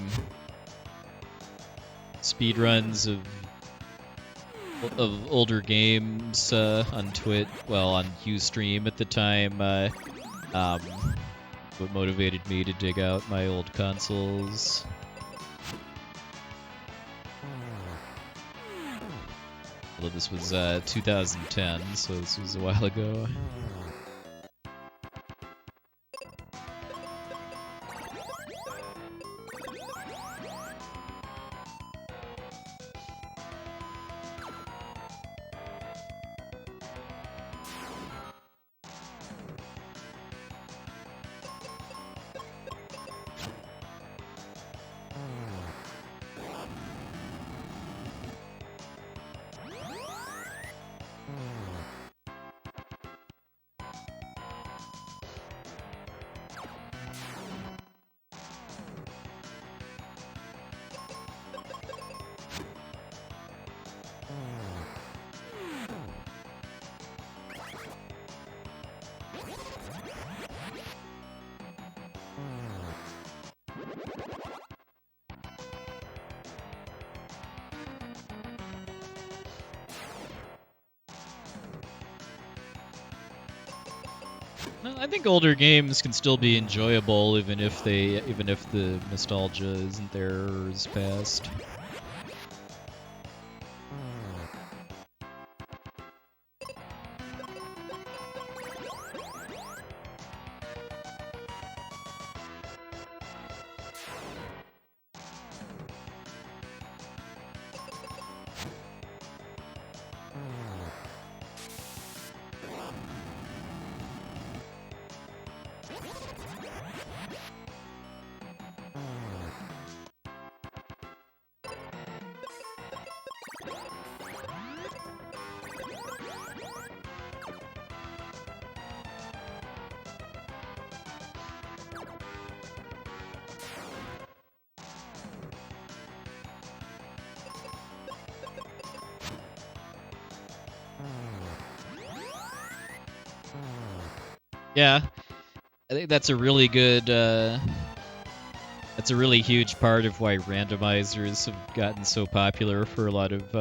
speedruns of older games on on Ustream at the time, what motivated me to dig out my old consoles. Although this was 2010, so this was a while ago. I think older games can still be enjoyable even if the nostalgia isn't there or is past. Yeah, I think that's a really good. That's a really huge part of why randomizers have gotten so popular for a lot of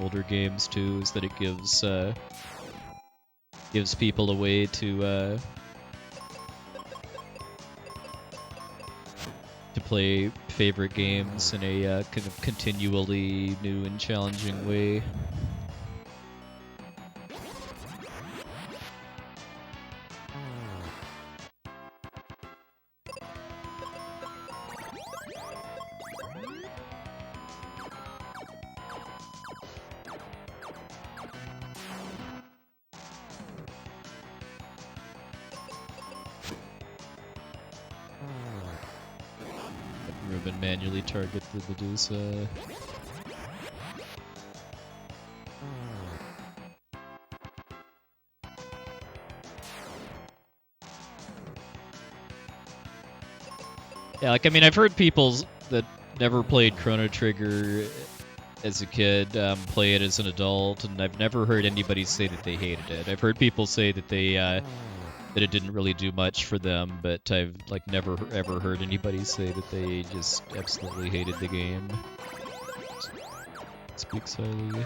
older games too. Is that it gives people a way to play favorite games in a kind of continually new and challenging way. Ruben manually target the Medusa. Yeah, like, I mean, I've heard people that never played Chrono Trigger as a kid play it as an adult, and I've never heard anybody say that they hated it. I've heard people say that that it didn't really do much for them, but I've like never ever heard anybody say that they just absolutely hated the game. Speaks highly.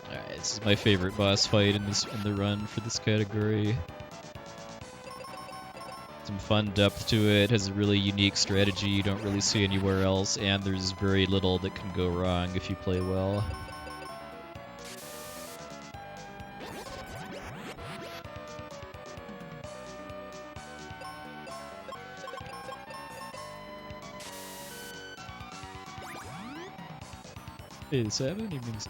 Alright, this is my favorite boss fight in the run for this category. Some fun depth to it, has a really unique strategy you don't really see anywhere else, and there's very little that can go wrong if you play well. Hey, this happened evenings.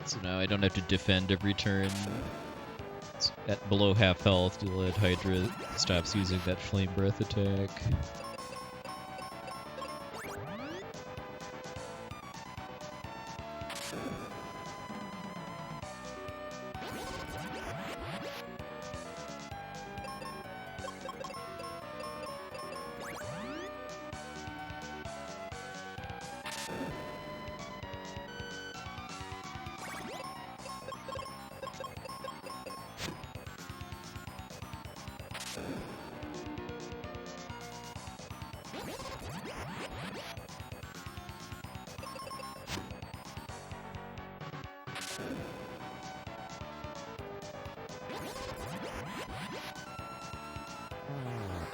So now I don't have to defend every turn. It's at below half health to let Hydra stops using that flame breath attack.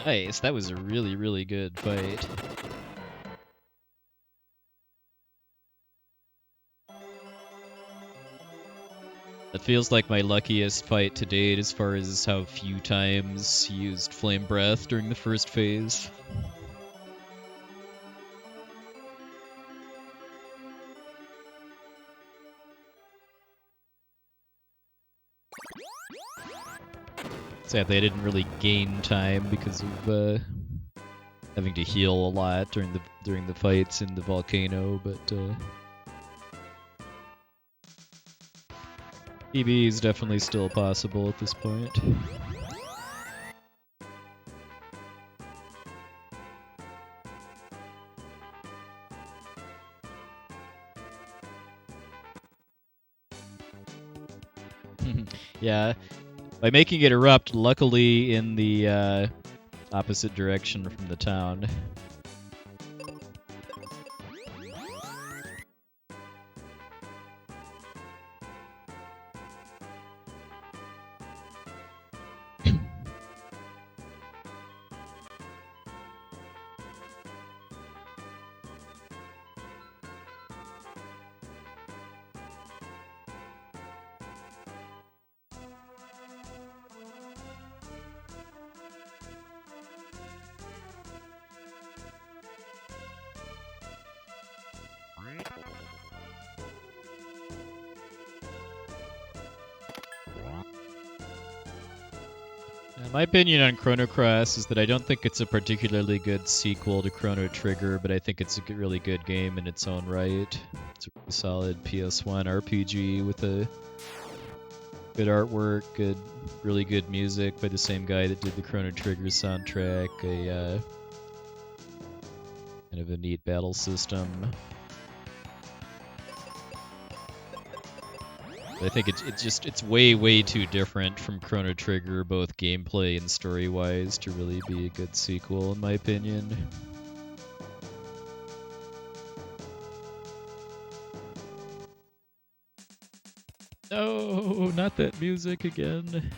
Nice, that was a really, really good fight. That feels like my luckiest fight to date as far as how few times he used Flame Breath during the first phase. Sadly, I didn't really gain time because of having to heal a lot during the fights in the volcano, but PB is definitely still possible at this point. Yeah, by making it erupt, luckily in the opposite direction from the town. My opinion on Chrono Cross is that I don't think it's a particularly good sequel to Chrono Trigger, but I think it's a really good game in its own right. It's a really solid PS1 RPG with a good artwork, really good music by the same guy that did the Chrono Trigger soundtrack, a kind of a neat battle system. I think it's way too different from Chrono Trigger, both gameplay and story-wise, to really be a good sequel, in my opinion. No, not that music again.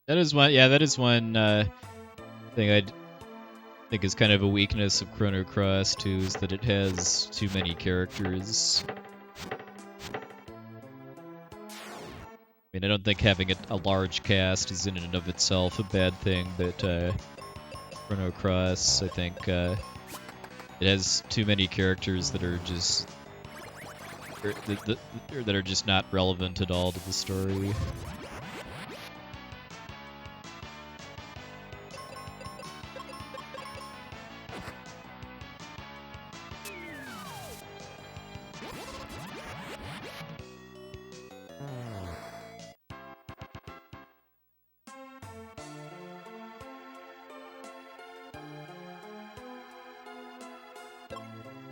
That is one. Yeah, that is one thing I think is kind of a weakness of Chrono Cross too, is that it has too many characters. I mean, I don't think having a large cast is in and of itself a bad thing, but Chrono Cross, I think it has too many characters that are just that are just not relevant at all to the story.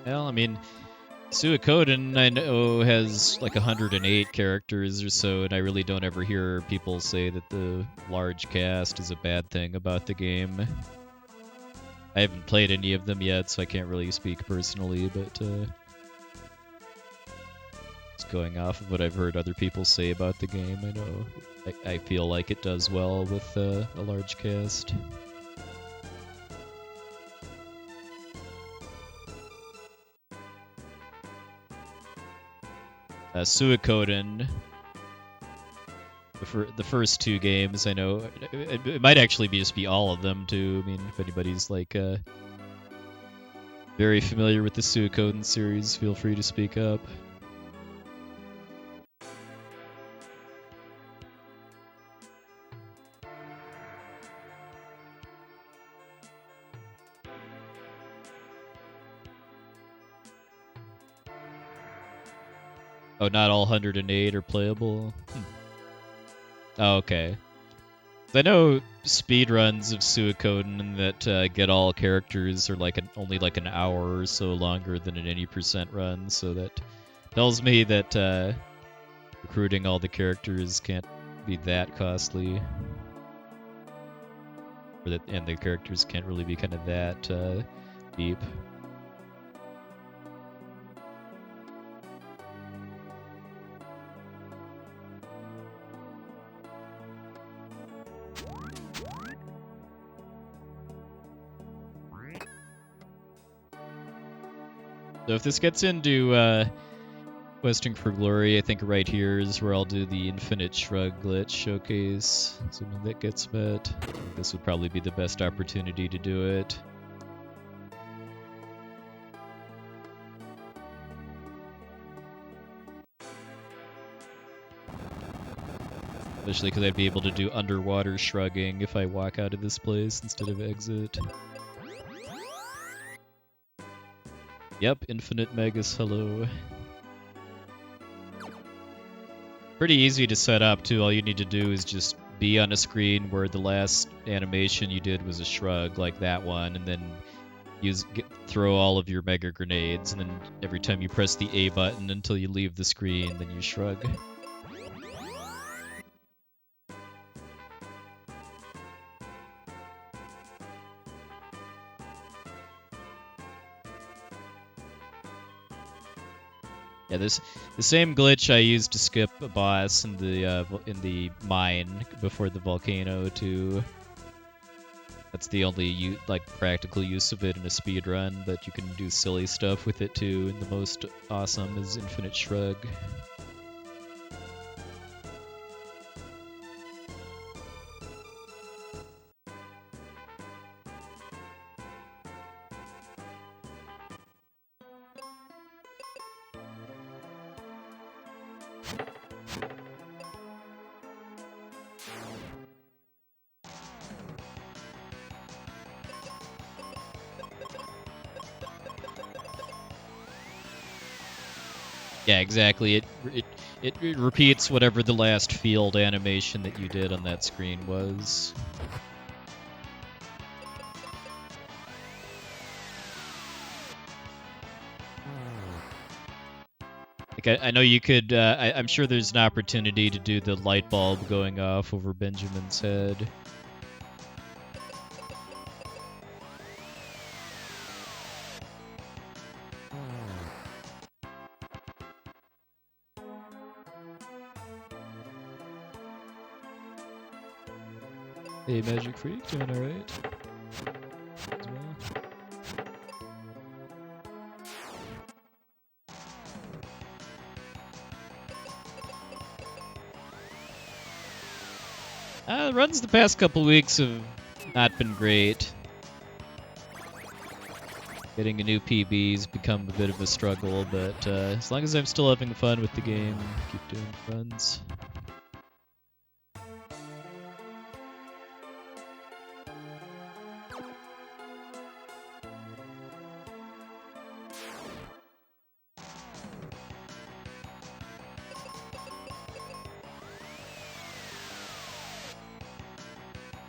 Well, I mean, Suikoden, I know, has like 108 characters or so, and I really don't ever hear people say that the large cast is a bad thing about the game. I haven't played any of them yet, so I can't really speak personally, but just going off of what I've heard other people say about the game, I know I feel like it does well with a large cast. Suikoden, the first two games, I know it might actually just be all of them too. I mean, if anybody's like very familiar with the Suikoden series, feel free to speak up. Oh, not all 108 are playable? Oh, okay. I know speedruns of Suikoden that get all characters are like only like an hour or so longer than an 80% run, so that tells me that recruiting all the characters can't be that costly. And the characters can't really be kind of that deep. So if this gets into Questing for Glory, I think right here is where I'll do the Infinite Shrug glitch showcase, assuming that gets met. I think this would probably be the best opportunity to do it. Especially because I'd be able to do underwater shrugging if I walk out of this place instead of exit. Yep, Infinite Magus, hello. Pretty easy to set up too. All you need to do is just be on a screen where the last animation you did was a shrug, like that one, and then throw all of your mega grenades, and then every time you press the A button until you leave the screen, then you shrug. Yeah, the same glitch I used to skip a boss in the mine before the volcano too. That's the only practical use of it in a speedrun, but you can do silly stuff with it too, and the most awesome is Infinite Shrug. Yeah, exactly. It repeats whatever the last field animation that you did on that screen was. Like I know you could. I'm sure there's an opportunity to do the light bulb going off over Benjamin's head. Hey, Magic Freak, doing alright? As well. Runs the past couple weeks have not been great. Getting a new PB's become a bit of a struggle, but as long as I'm still having fun with the game, keep doing runs.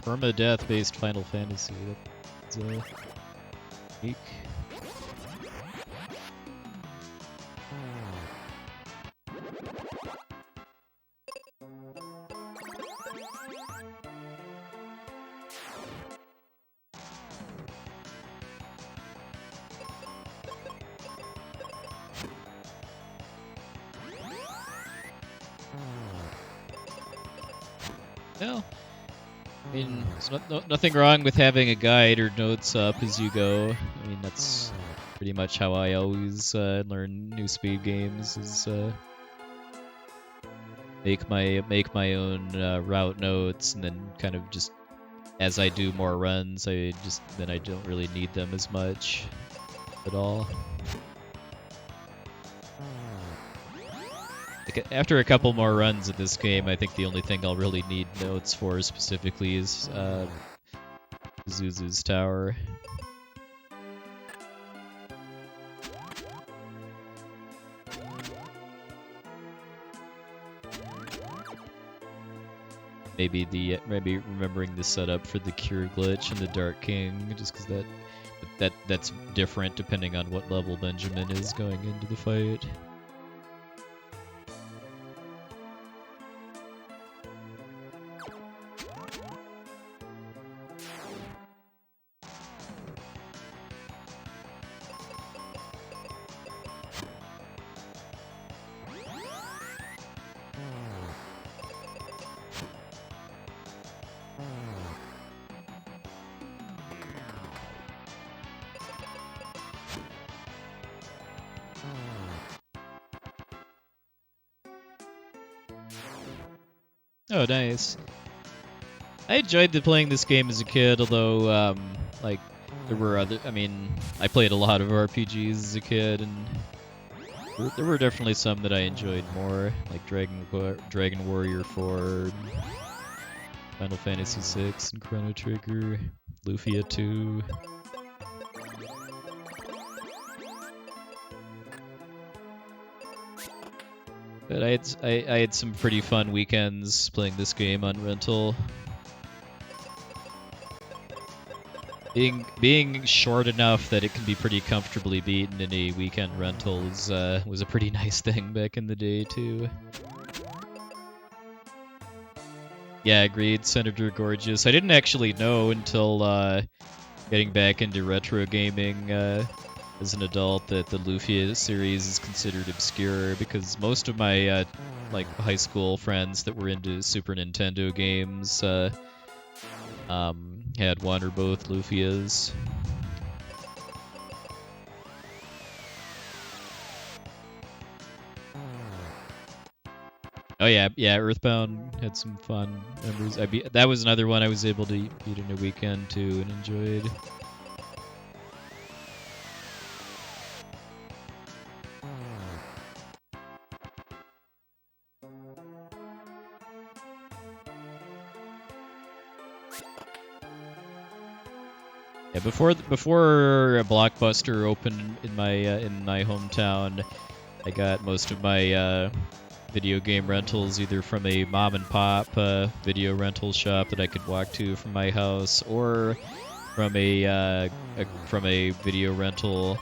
Permadeath-based Final Fantasy. That's unique. Well, I mean, there's nothing wrong with having a guide or notes up as you go. I mean, that's pretty much how I always learn new speed games. Is make my own route notes, and then kind of just as I do more runs, I don't really need them as much at all. After a couple more runs of this game, I think the only thing I'll really need notes for specifically is Pazuzu's Tower. Maybe remembering the setup for the Cure glitch and the Dark King, just because that's different depending on what level Benjamin is going into the fight. Oh, nice. I enjoyed playing this game as a kid, although, like, there were I played a lot of RPGs as a kid, and there were definitely some that I enjoyed more, like Dragon Warrior 4, Final Fantasy 6, and Chrono Trigger, Lufia 2. But I had some pretty fun weekends playing this game on rental. Being short enough that it can be pretty comfortably beaten in a weekend rental was a pretty nice thing back in the day too. Yeah, agreed. Senator Gorgeous. I didn't actually know until getting back into retro gaming as an adult that the Lufia series is considered obscure, because most of my like high school friends that were into Super Nintendo games had one or both Lufias. Oh yeah, Earthbound had some fun memories. That was another one I was able to beat in a weekend too and enjoyed. Yeah, before a Blockbuster opened in my hometown, I got most of my video game rentals either from a mom and pop video rental shop that I could walk to from my house, or from a video rental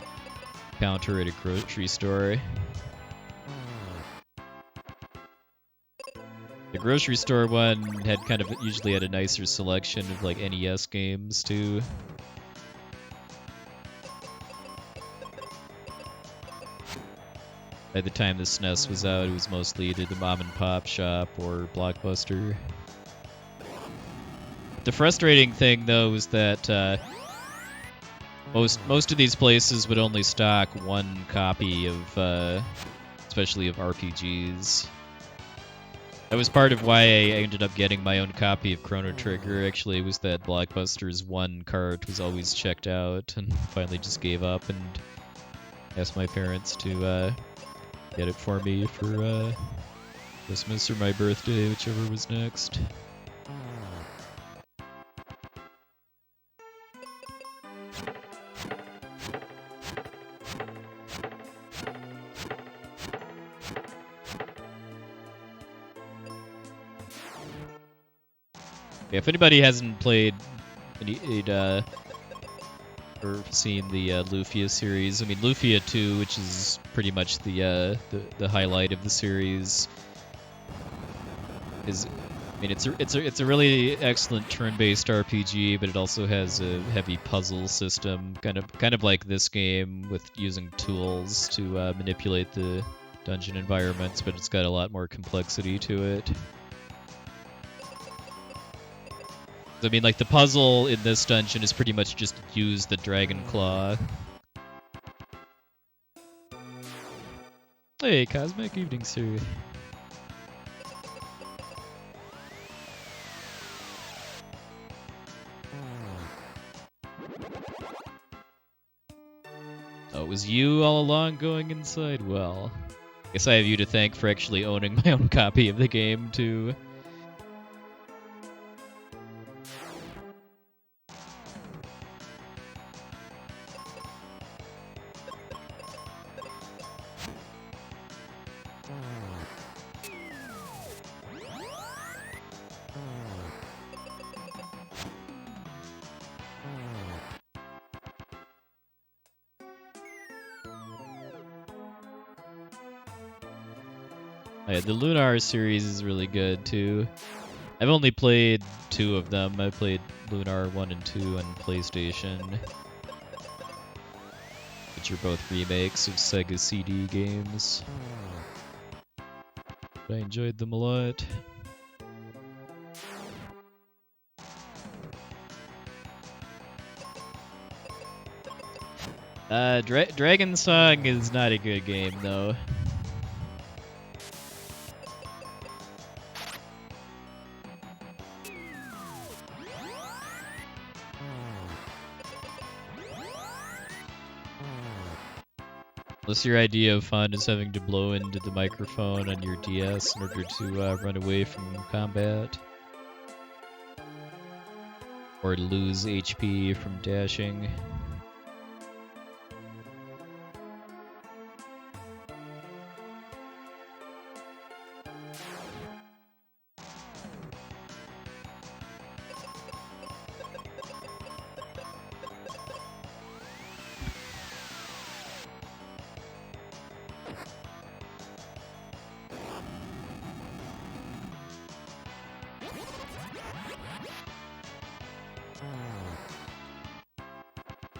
counter at a grocery store. The grocery store one usually had a nicer selection of like NES games too. By the time the SNES was out, it was mostly either the mom and pop shop or Blockbuster. The frustrating thing, though, is that most of these places would only stock one copy of, especially of RPGs. That was part of why I ended up getting my own copy of Chrono Trigger. Actually, was that Blockbuster's one cart was always checked out, and finally just gave up and asked my parents to get it for me for Christmas or my birthday, whichever was next. Yeah, if anybody hasn't played or seen the Lufia series, I mean Lufia 2, which is pretty much the highlight of the series, is, I mean, it's a really excellent turn-based RPG, but it also has a heavy puzzle system, kind of like this game, with using tools to manipulate the dungeon environments, but it's got a lot more complexity to it. I mean, like, the puzzle in this dungeon is pretty much just use the Dragon Claw. Hey, Cosmic Evening, sir. Oh, it was you all along going inside? Well, I guess I have you to thank for actually owning my own copy of the game, too. Yeah, the Lunar series is really good, too. I've only played 2 of them. I played Lunar 1 and 2 on PlayStation, which are both remakes of Sega CD games. But I enjoyed them a lot. Dragon Song is not a good game, though. Unless your idea of fun is having to blow into the microphone on your DS in order to run away from combat. Or lose HP from dashing.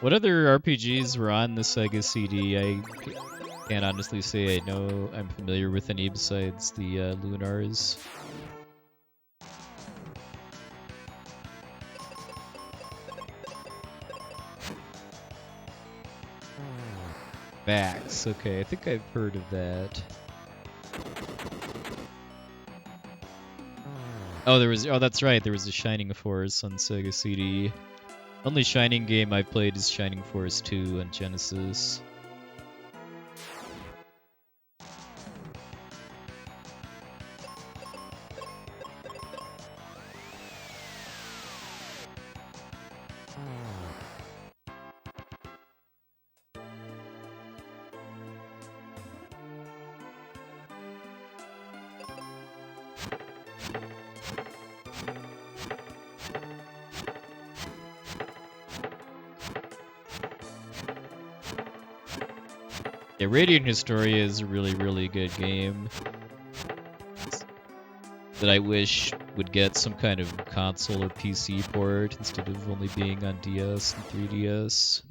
What other RPGs were on the Sega CD? I can't honestly say I know I'm familiar with any besides the Lunars. Vax, okay, I think I've heard of that. Oh, that's right, there was a Shining Force on Sega CD. Only Shining game I've played is Shining Force 2 on Genesis. Yeah, Radiant Historia is a really, really good game that I wish would get some kind of console or PC port instead of only being on DS and 3DS.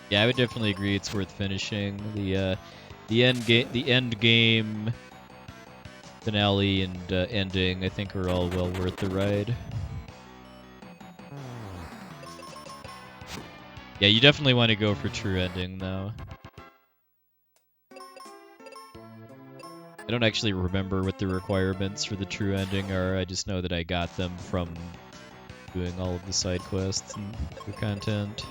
Yeah, I would definitely agree. It's worth finishing. The end game finale and ending, I think, are all well worth the ride. Yeah, you definitely want to go for true ending, though. I don't actually remember what the requirements for the true ending are. I just know that I got them from doing all of the side quests and the content.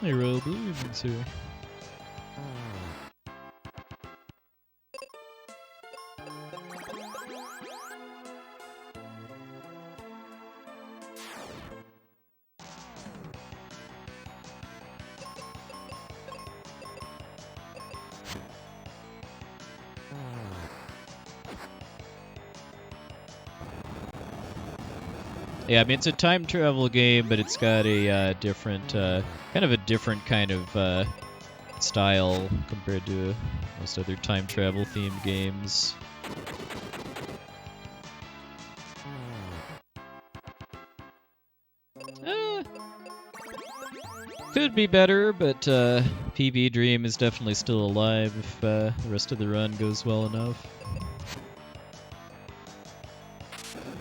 Hey, Royal Blue, here. Yeah, I mean, it's a time travel game, but it's got a different, kind of a different kind of style compared to most other time travel themed games. Could be better, but PB Dream is definitely still alive if the rest of the run goes well enough.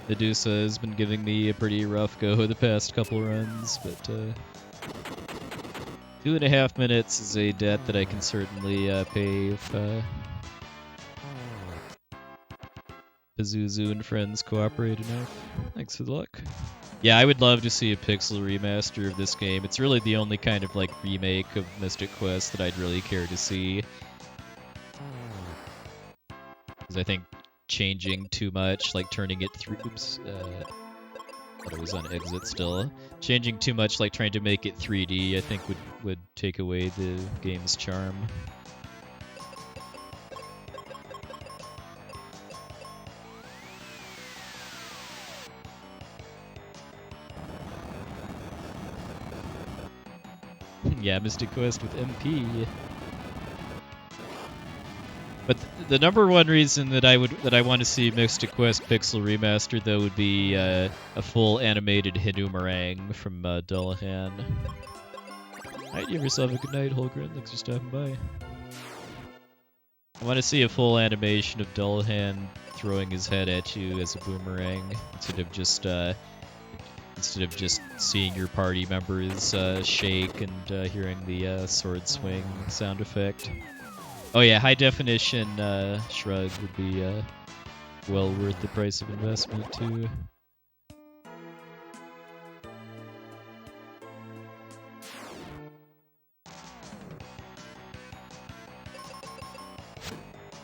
Medusa has been giving me a pretty rough go the past couple runs, but 2.5 minutes is a debt that I can certainly pay if Pazuzu and friends cooperate enough. Thanks for the luck. Yeah, I would love to see a pixel remaster of this game. It's really the only kind of like remake of Mystic Quest that I'd really care to see. Because I think changing too much, like turning it through... Oops. Thought it was on exit still. Changing too much, like trying to make it 3D, I think would take away the game's charm. Yeah, Mystic Quest with MP. But the number one reason that I want to see Mystic Quest Pixel Remastered though would be a full animated Hinoomerang from Dullahan. Alright, you have yourself a good night, Holgren. Thanks for stopping by. I want to see a full animation of Dullahan throwing his head at you as a boomerang instead of just seeing your party members shake and hearing the sword swing sound effect. Oh yeah, high definition shrug would be well worth the price of investment too.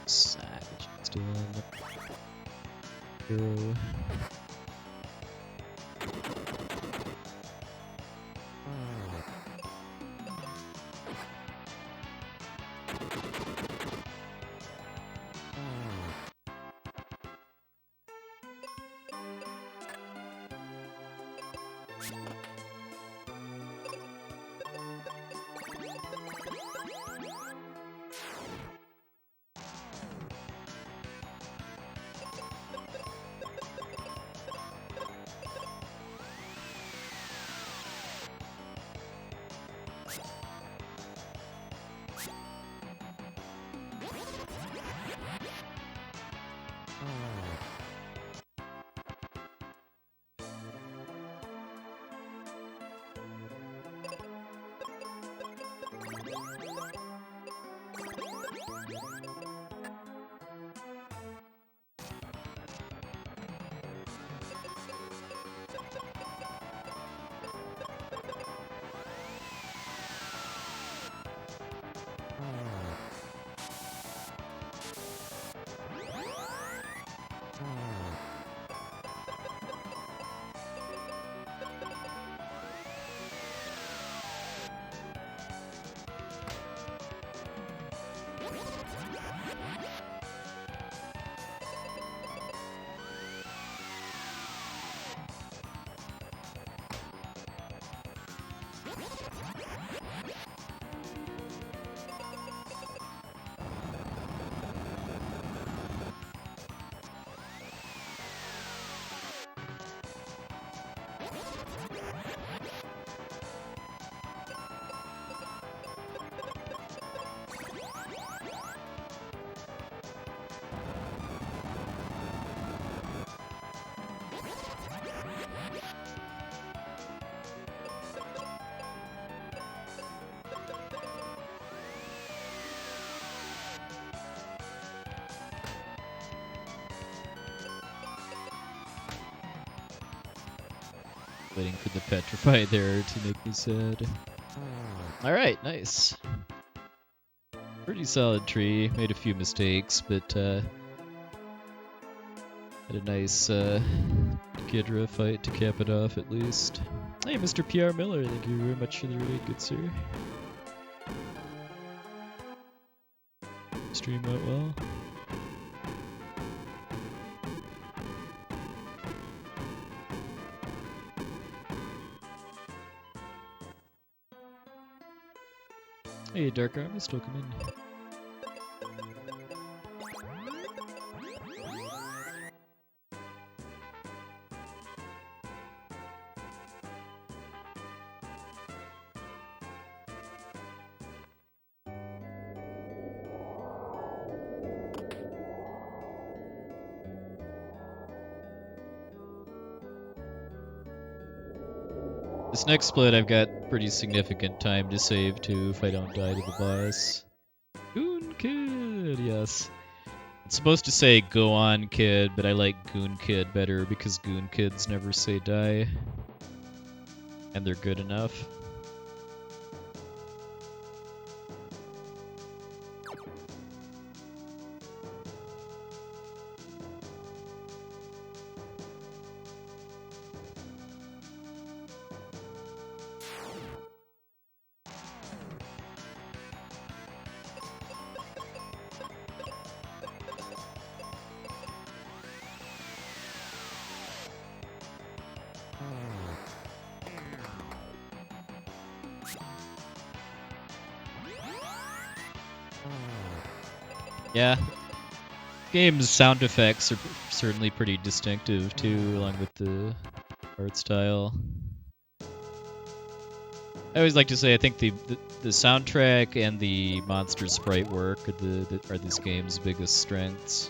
Savage still on hero. Waiting for the petrify there to make me sad. Alright, nice. Pretty solid tree. Made a few mistakes, but had a nice Kidra fight to cap it off at least. Hey, Mr. P.R. Miller, thank you very much for the raid, good sir. Stream went well. Hey, Dark Army, still come in. This next split I've got pretty significant time to save too if I don't die to the boss. Goon Kid, yes. It's supposed to say go on kid, but I like Goon Kid better because Goon Kids never say die. And they're good enough. Yeah, game's sound effects are certainly pretty distinctive too, along with the art style. I always like to say I think the soundtrack and the monster sprite work are this game's biggest strengths.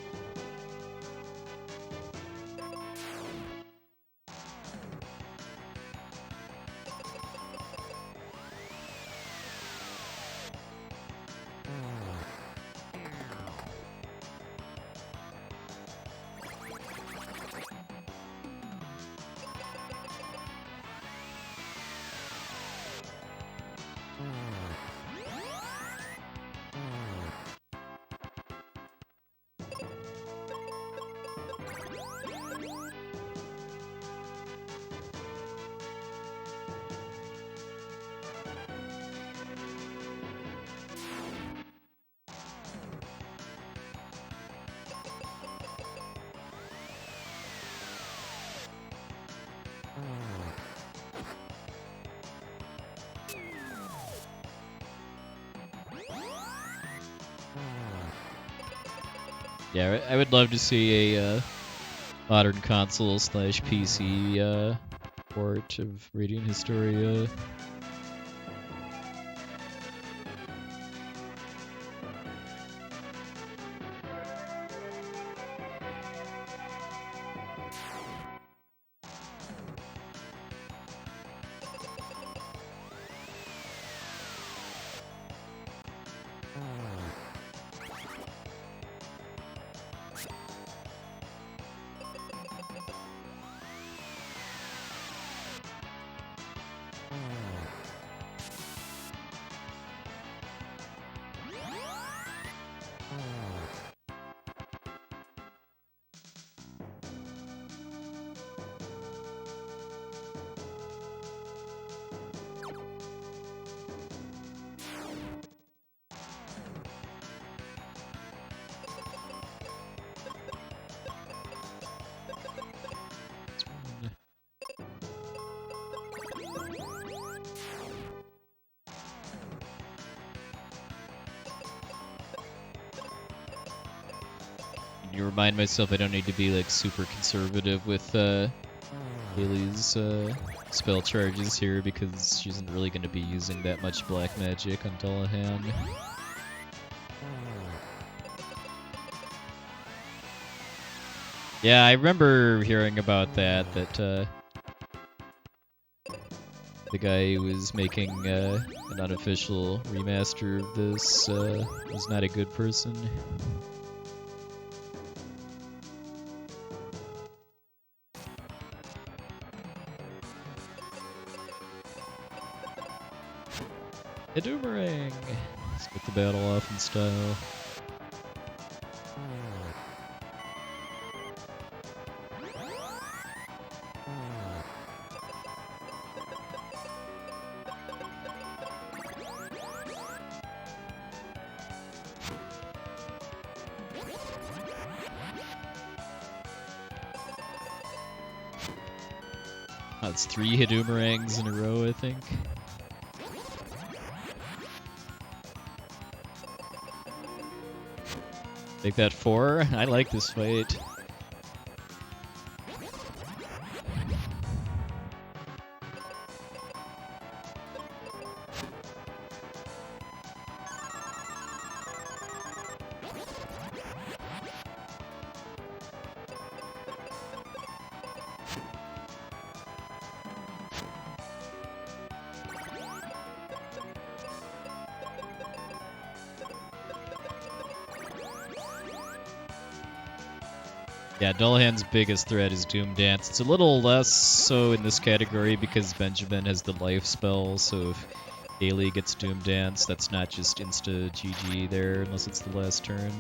Yeah, I would love to see a modern console / PC port of Radiant Historia. You remind myself I don't need to be like super conservative with Haley's spell charges here because she isn't really going to be using that much black magic on Dullahan. Yeah, I remember hearing about that the guy who was making an unofficial remaster of this was not a good person. A Doomerang! Let's get the battle off in style. That's 3 Hidoomerangs in a row, I think. Make that 4. I like this fight. Yeah, Dullahan's biggest threat is Doom Dance. It's a little less so in this category because Benjamin has the life spell, so if Haley gets Doom Dance, that's not just insta GG there unless it's the last turn.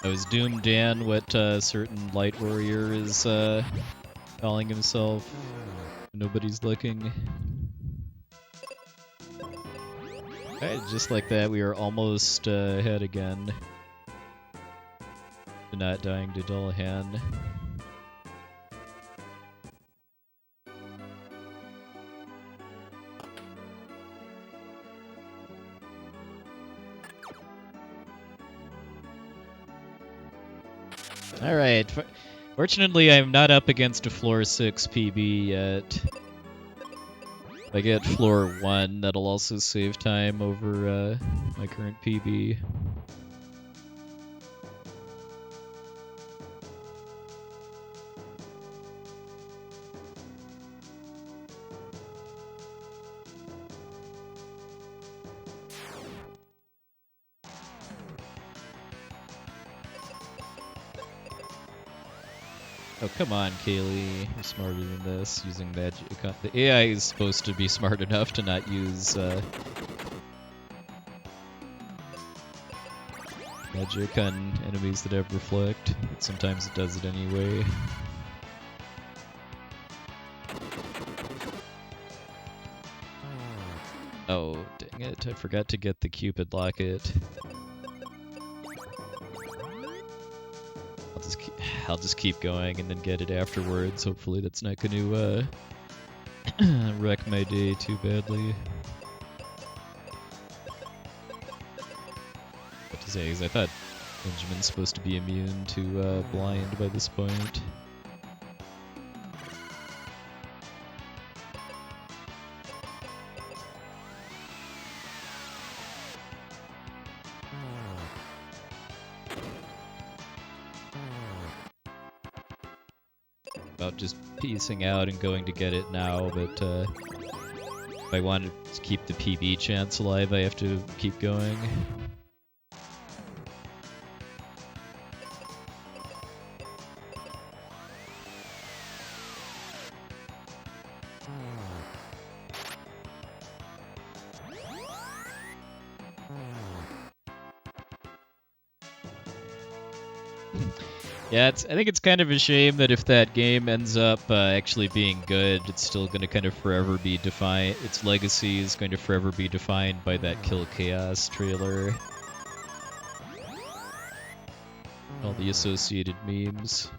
That was Doom Dan, what certain light warrior is calling himself. Nobody's looking. Alright, just like that, we are almost ahead again. Not dying to Dullahan. Alright, fortunately I'm not up against a floor 6 PB yet. If I get floor 1, that'll also save time over my current PB. Oh, come on, Kaylee. You're smarter than this, using magic. The AI is supposed to be smart enough to not use magic on enemies that have reflect, but sometimes it does it anyway. Oh, dang it. I forgot to get the Cupid locket. I'll just keep going and then get it afterwards. Hopefully that's not going to wreck my day too badly. What to say, because I thought Benjamin's supposed to be immune to blind by this point. About just piecing out and going to get it now, but if I want to keep the PB chance alive, I have to keep going. Yeah, I think it's kind of a shame that if that game ends up actually being good, it's still going to kind of forever be defined. Its legacy is going to forever be defined by that Kill Chaos trailer. All the associated memes.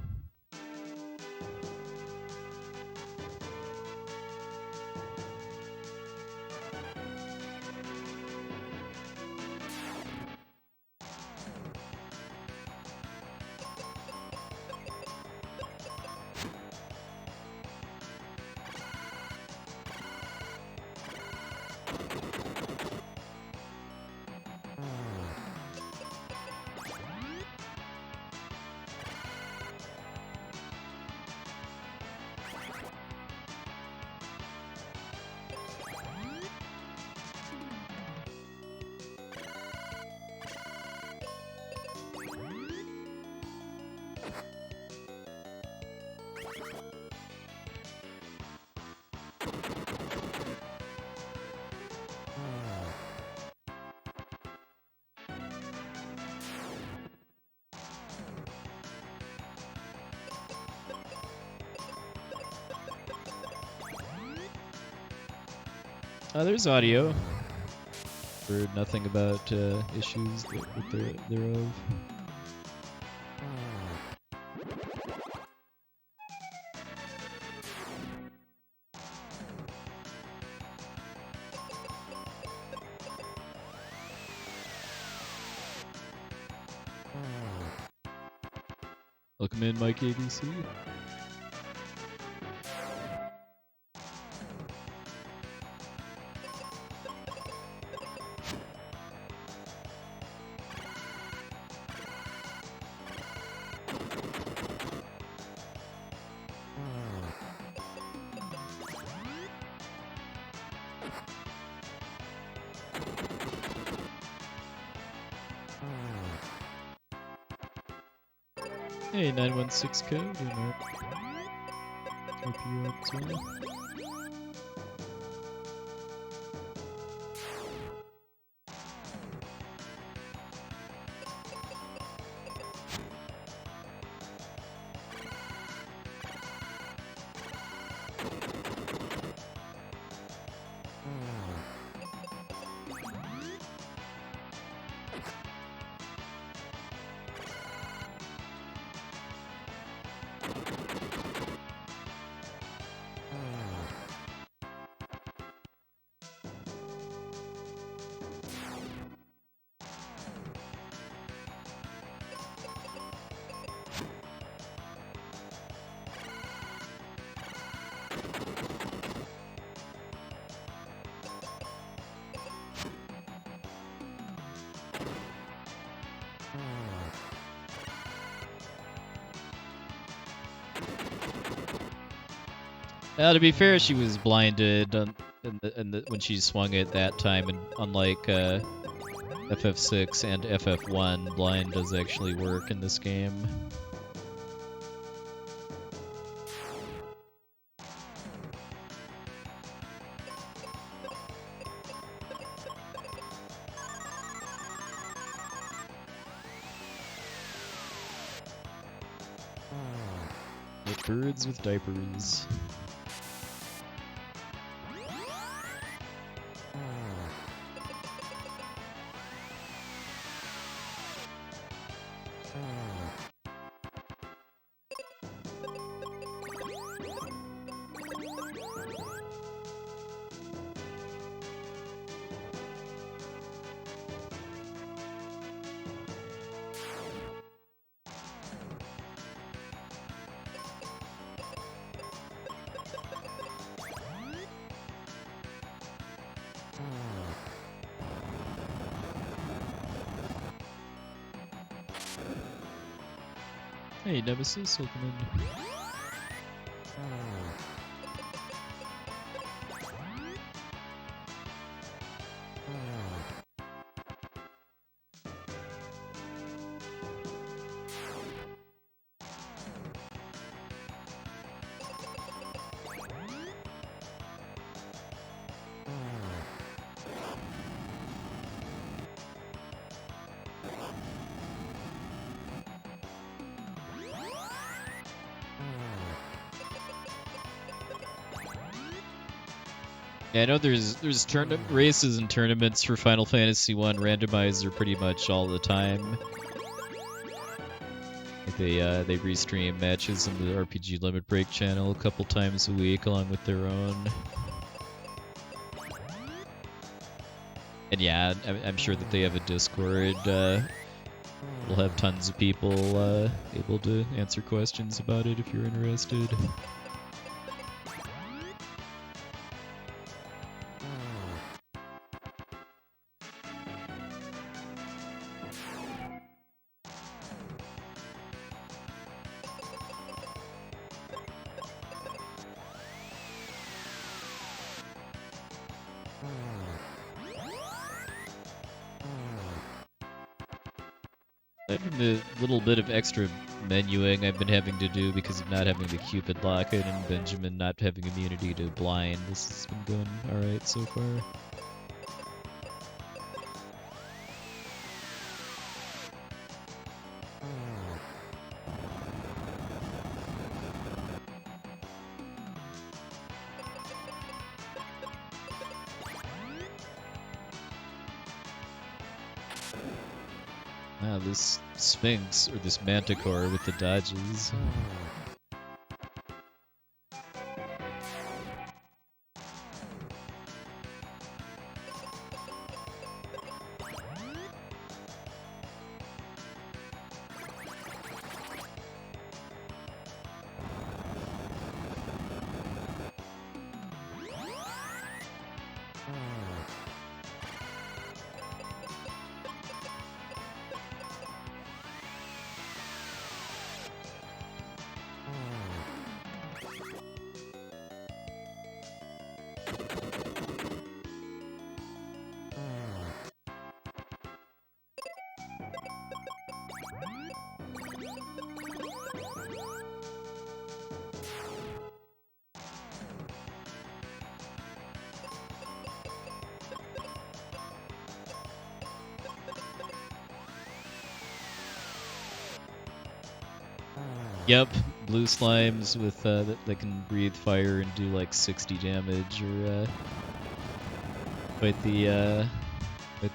There's audio. Heard nothing about issues thereof. Welcome in, Mike ABC. Hey, 916 code, and hope you up as well. To be fair, she was blinded when she swung it that time, and unlike FF6 and FF1, blind does actually work in this game. Like birds with diapers. Hey, Nemesis, welcome in. Yeah, I know there's races and tournaments for Final Fantasy 1 randomizer pretty much all the time. Like they restream matches in the RPG Limit Break channel a couple times a week along with their own. And yeah, I'm sure that they have a Discord. We'll have tons of people able to answer questions about it if you're interested. The little bit of extra menuing I've been having to do because of not having the Cupid locket and Benjamin not having immunity to blind, this has been going alright so far. Wow, this Sphinx, or this Manticore with the dodges. Yep, blue slimes with that can breathe fire and do like 60 damage, or quite the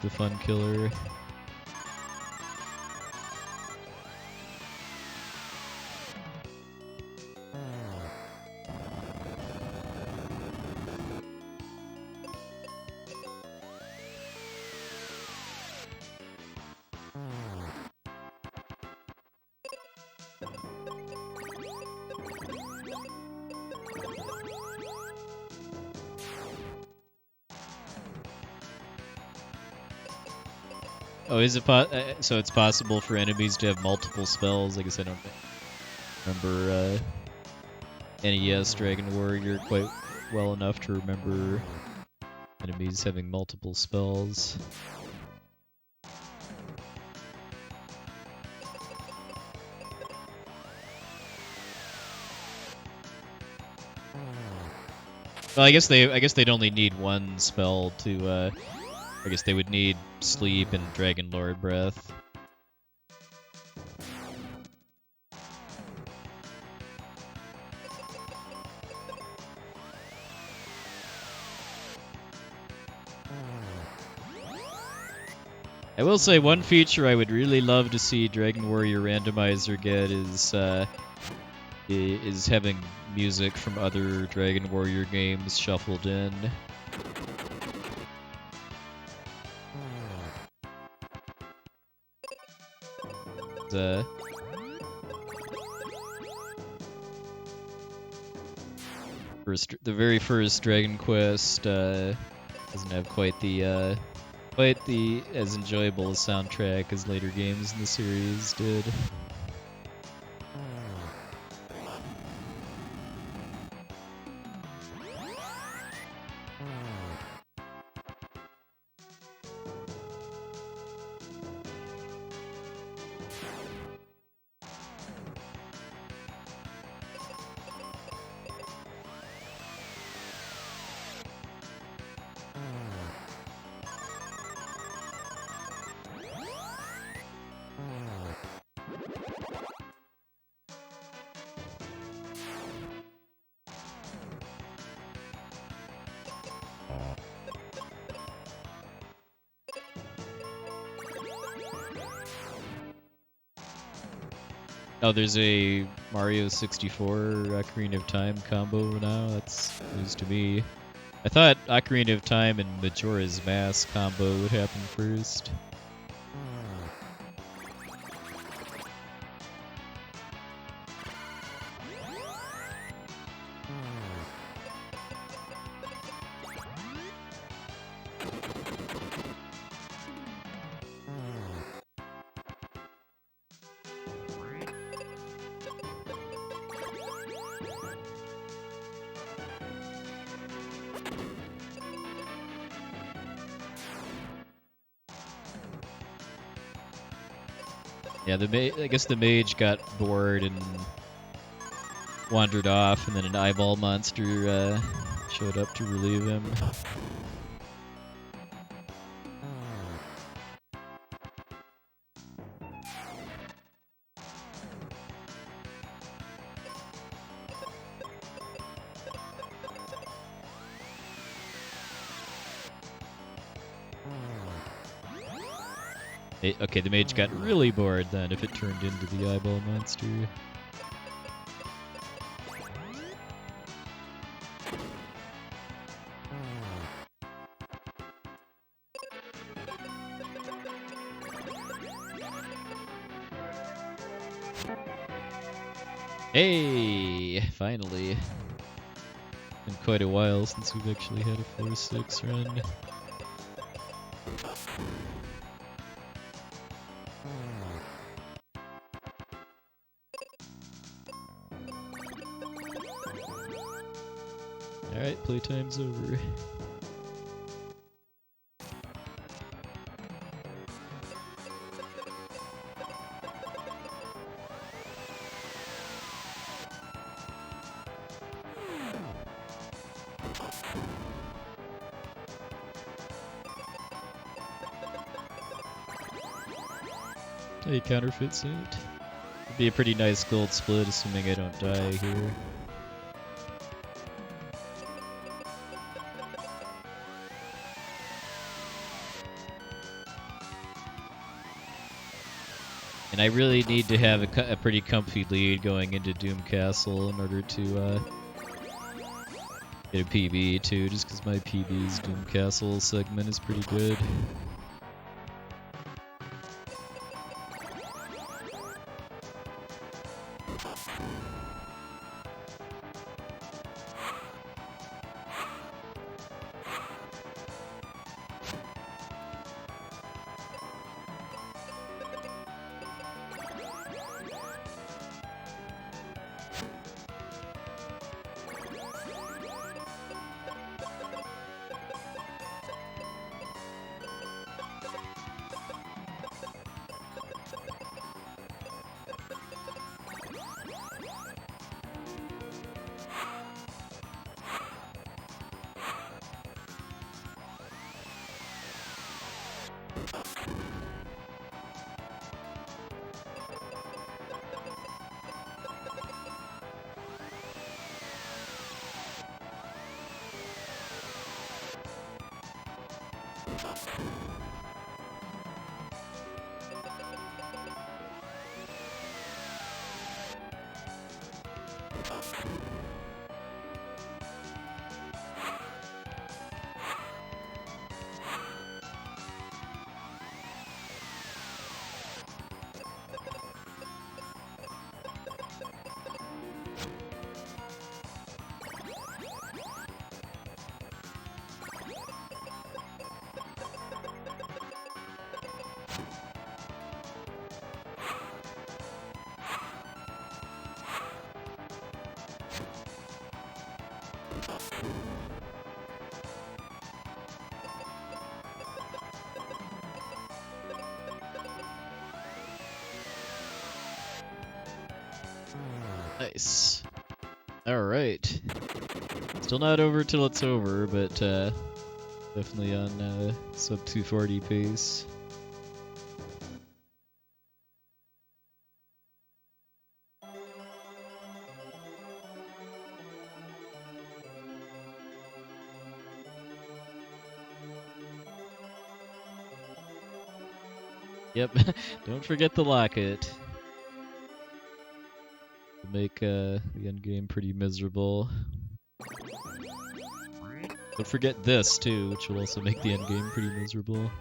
fun killer. Oh, is it so it's possible for enemies to have multiple spells? I guess I don't remember NES Dragon Warrior quite well enough to remember enemies having multiple spells. Well, I guess they'd only need one spell to. I guess they would need Sleep and Dragon Lord Breath. I will say one feature I would really love to see Dragon Warrior Randomizer get is having music from other Dragon Warrior games shuffled in. The very first Dragon Quest doesn't have quite the as enjoyable a soundtrack as later games in the series did. Oh, there's a Mario 64 Ocarina of Time combo now? That's news to me. I thought Ocarina of Time and Majora's Mask combo would happen first. Yeah, I guess the mage got bored and wandered off, and then an eyeball monster showed up to relieve him. Okay, the mage got really bored then if it turned into the eyeball monster. Hey, finally. Been quite a while since we've actually had a 4-6 run. Alright, playtime's over. Hey, counterfeit suit. It'd be a pretty nice gold split, assuming I don't die here. And I really need to have a pretty comfy lead going into Doom Castle in order to get a PB too, just because my PB's Doom Castle segment is pretty good. Nice. Alright. Still not over till it's over, but definitely on sub 240 pace. Yep, don't forget the locket. Make the end game pretty miserable. Don't forget this too, which will also make the end game pretty miserable.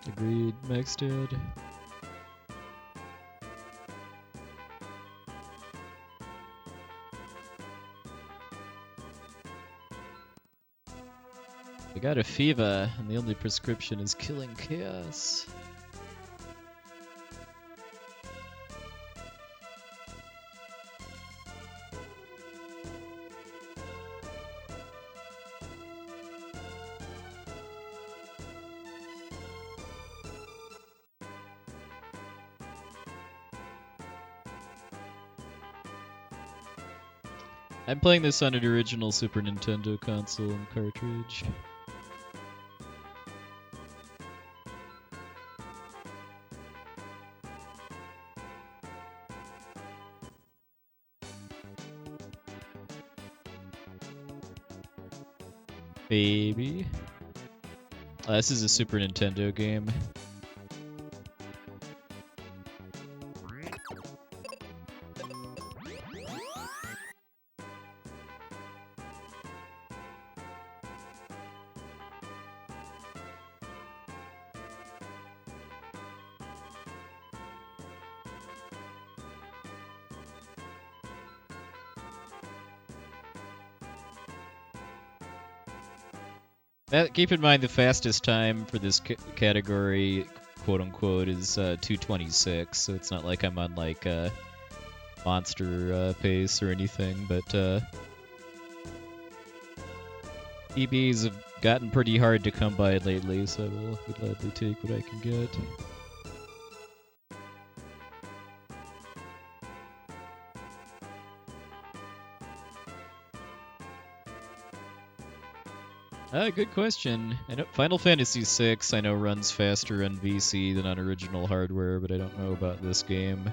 Agreed, Max Dad. I got a fever, and the only prescription is killing chaos. I'm playing this on an original Super Nintendo console and cartridge. Baby. This is a Super Nintendo game. Keep in mind the fastest time for this category, quote unquote, is 2:26. So it's not like I'm on like a monster pace or anything, but PBs have gotten pretty hard to come by lately, so I will gladly take what I can get. Good question. I know Final Fantasy VI I know runs faster on VC than on original hardware, but I don't know about this game.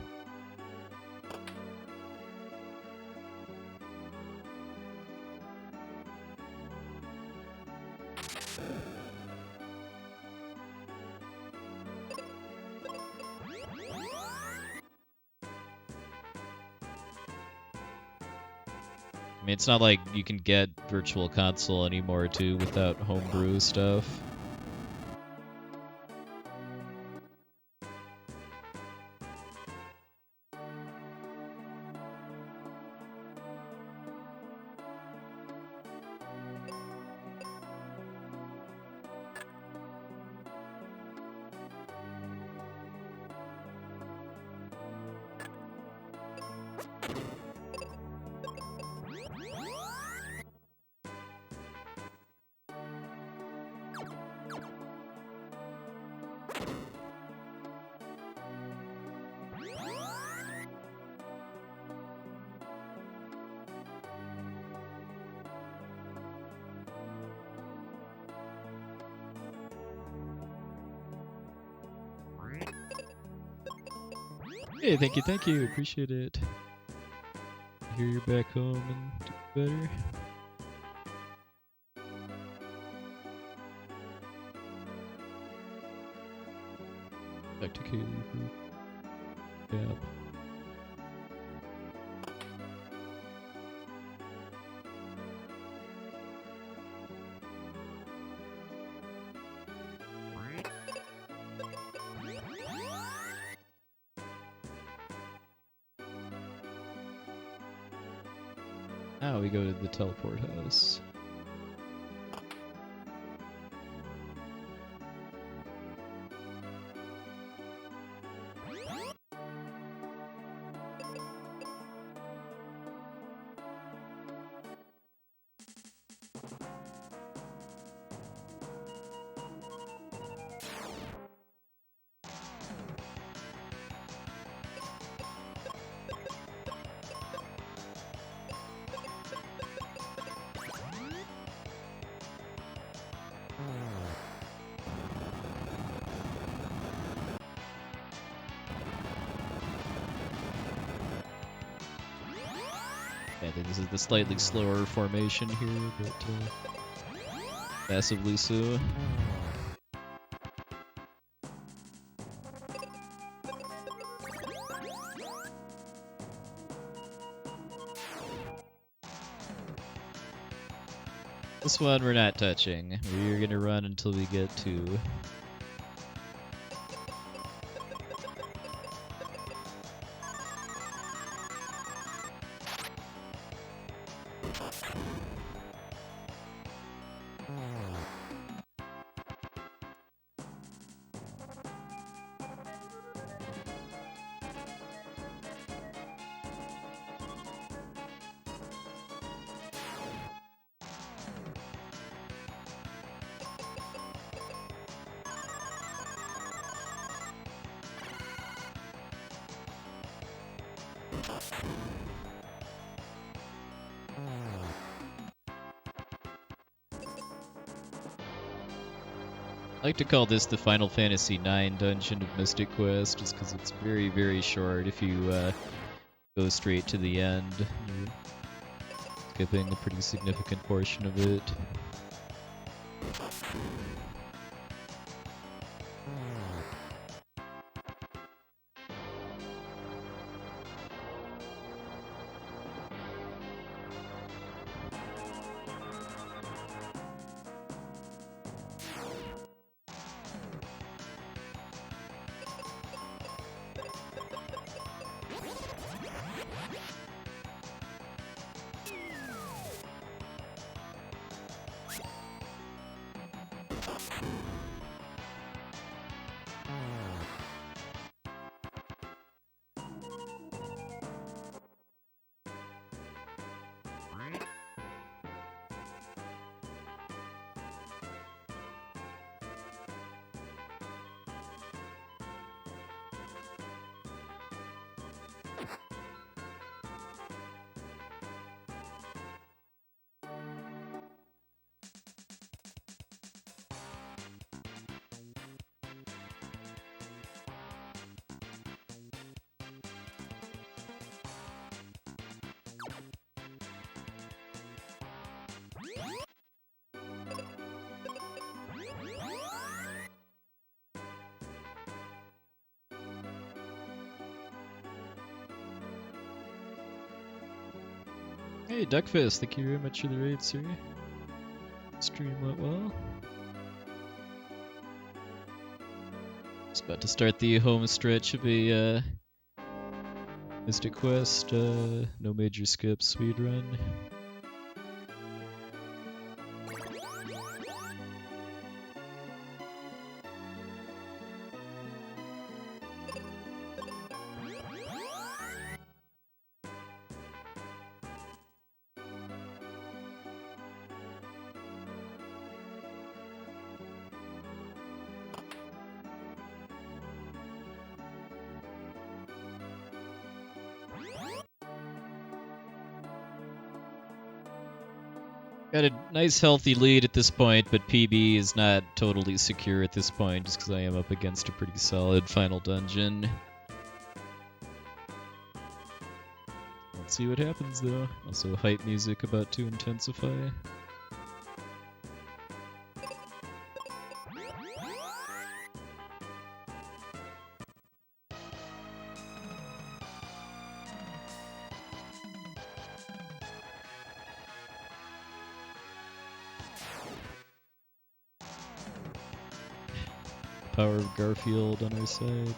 I mean, it's not like you can get Virtual Console anymore, too, without homebrew stuff. Hey, thank you, appreciate it. I hear you're back home and doing better. Back to Kaylee for Gap. Now we go to the teleport house. I think this is the slightly slower formation here, but massively so. This one we're not touching. We're gonna run until we get to... I like to call this the Final Fantasy IX dungeon of Mystic Quest, just because it's very, very short if you go straight to the end. You're skipping a pretty significant portion of it. Hey, Duckfist, thank you very much for the raid, sir. Stream went well. Just about to start the home stretch of a Mystic Quest, no major skips speedrun. Got a nice healthy lead at this point, but PB is not totally secure at this point just because I am up against a pretty solid final dungeon. Let's see what happens though. Also hype music about to intensify. Power of Garfield on our side.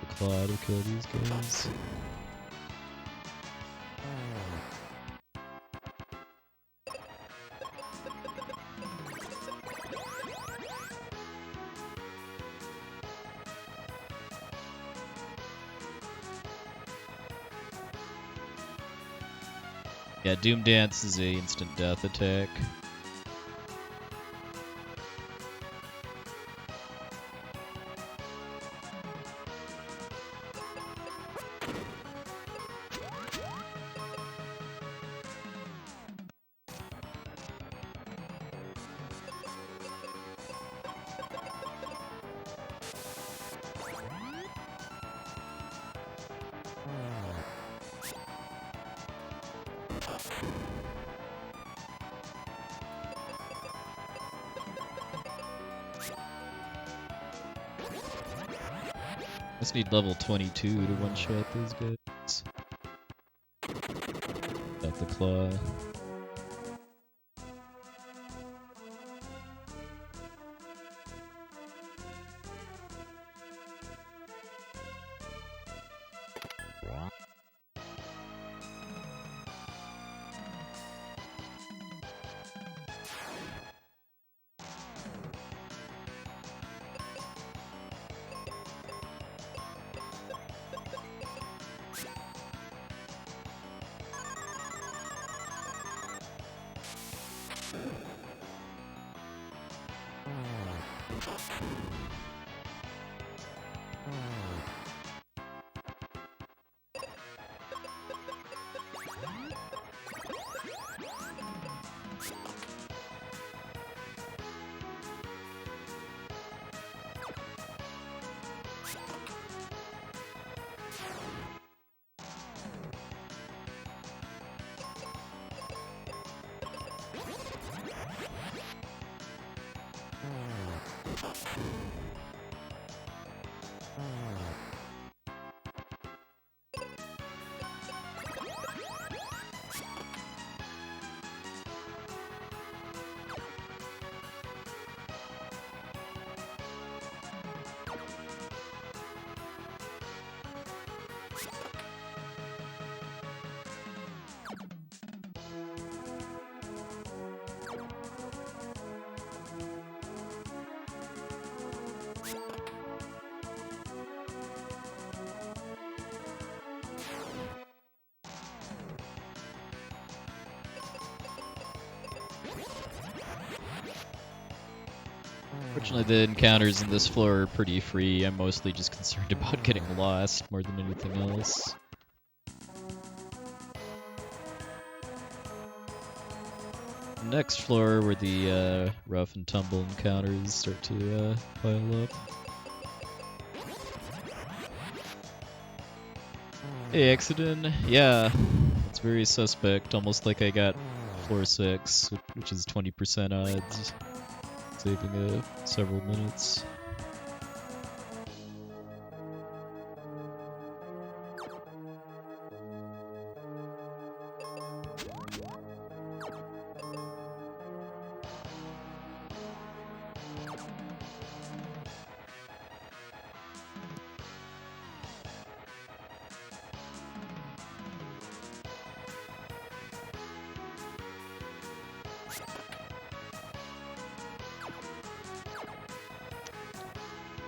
The Claw to kill these guys. Yeah, Doom Dance is a instant death attack. Just need level 22 to one-shot those guys. Got the claw. Fortunately, the encounters in this floor are pretty free. I'm mostly just concerned about getting lost more than anything else. Next floor, where the rough and tumble encounters start to pile up. Hey, Exodin. Yeah, it's very suspect. Almost like I got floor 6, which is 20% odds, saving several minutes.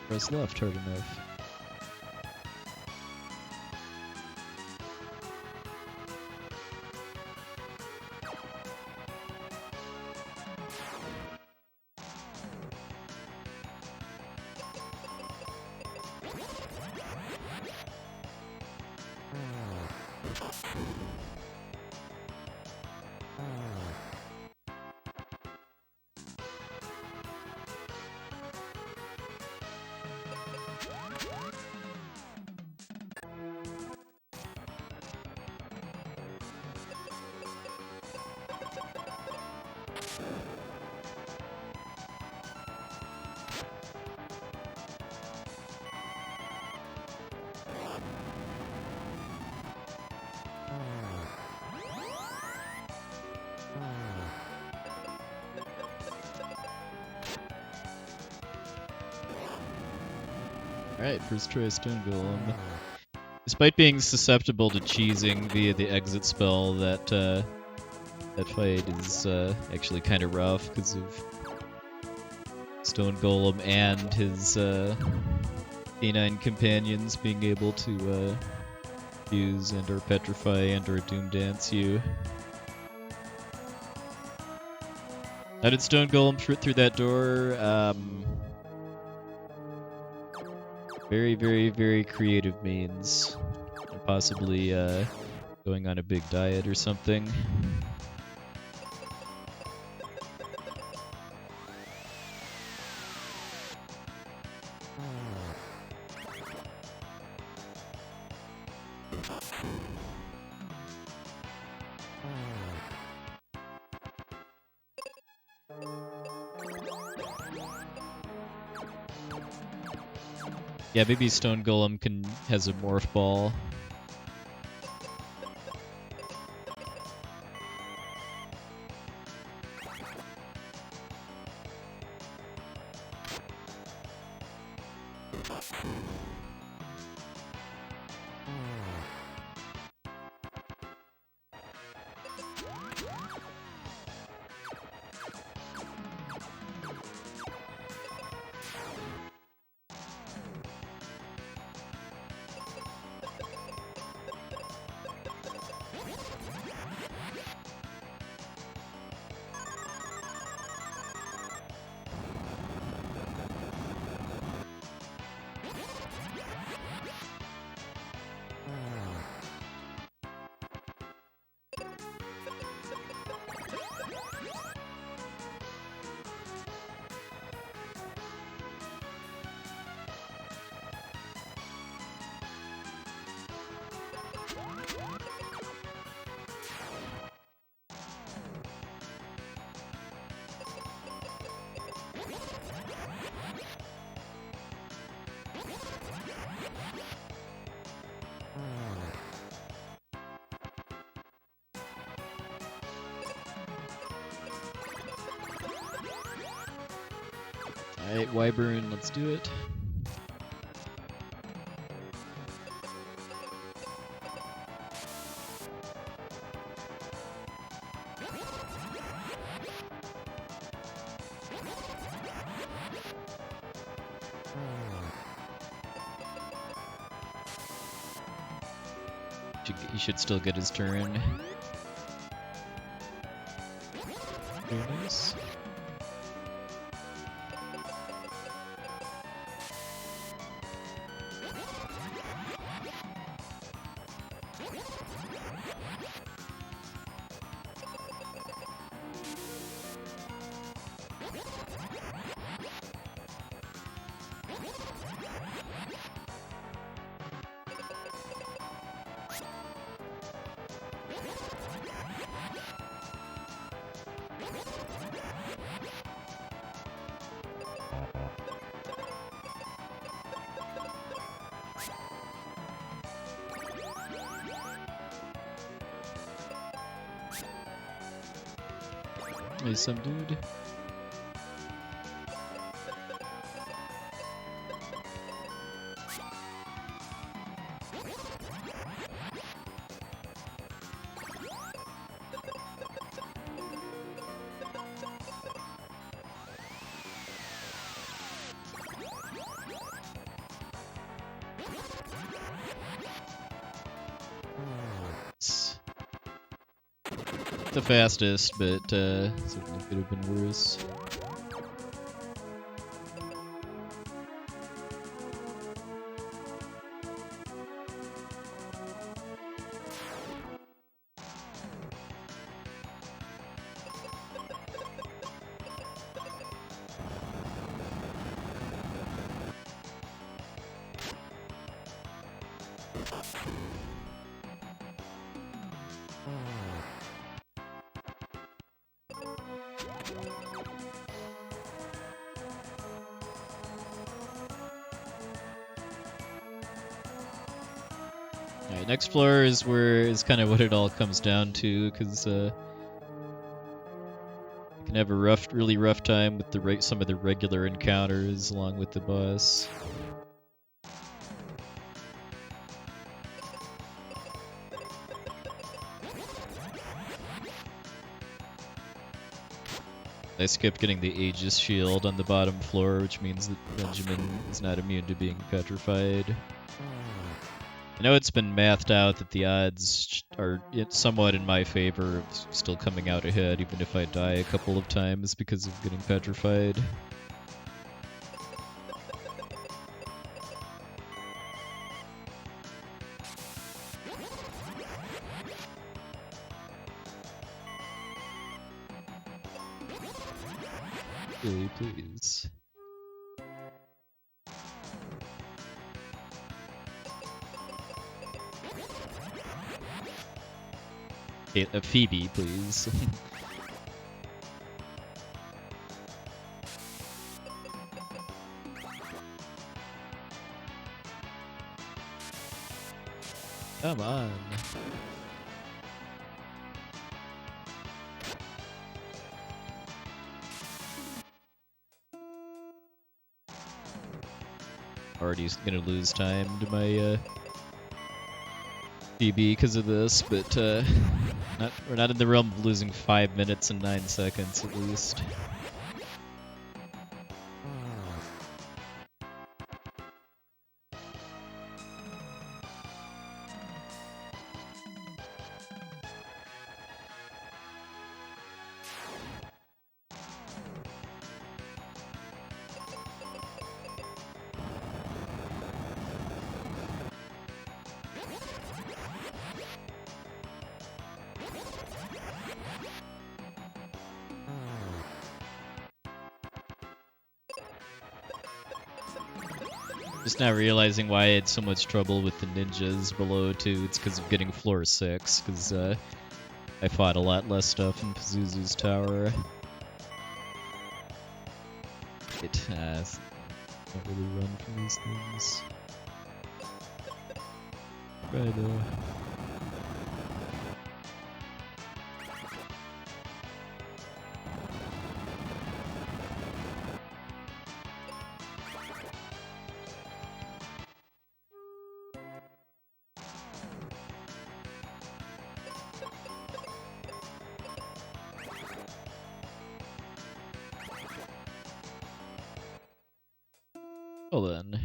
Press left hard enough. Alright, first try Stone Golem. Despite being susceptible to cheesing via the exit spell, that fight is actually kind of rough because of Stone Golem and his canine companions being able to use and or petrify and or doom dance you. How did Stone Golem through that door? Very, very, very creative means. And possibly going on a big diet or something. Yeah, maybe Stone Golem has a morph ball. Alright, Wyvern, let's do it. He should still get his turn. Very nice. Hey, some dude. It's the fastest, but certainly could have been worse. Alright, next floor is kind of what it all comes down to, because you can have a really rough time with some of the regular encounters along with the boss. I skipped getting the Aegis shield on the bottom floor, which means that Benjamin is not immune to being petrified. I know it's been mathed out that the odds are somewhat in my favor of still coming out ahead, even if I die a couple of times because of getting petrified. Really, please. Phoebe, please. Come on. Already gonna lose time to my Phoebe because of this, but we're not in the realm of losing 5 minutes and 9 seconds at least. Just now realizing why I had so much trouble with the ninjas below too. It's because of getting floor 6, because I fought a lot less stuff in Pazuzu's tower. Can't really run from these things. Right though. Well then.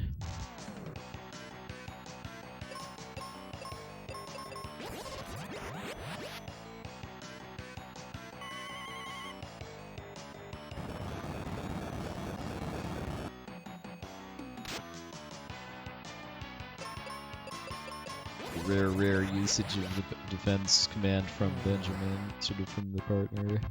Rare usage of the defense command from Benjamin, sort of from the partner.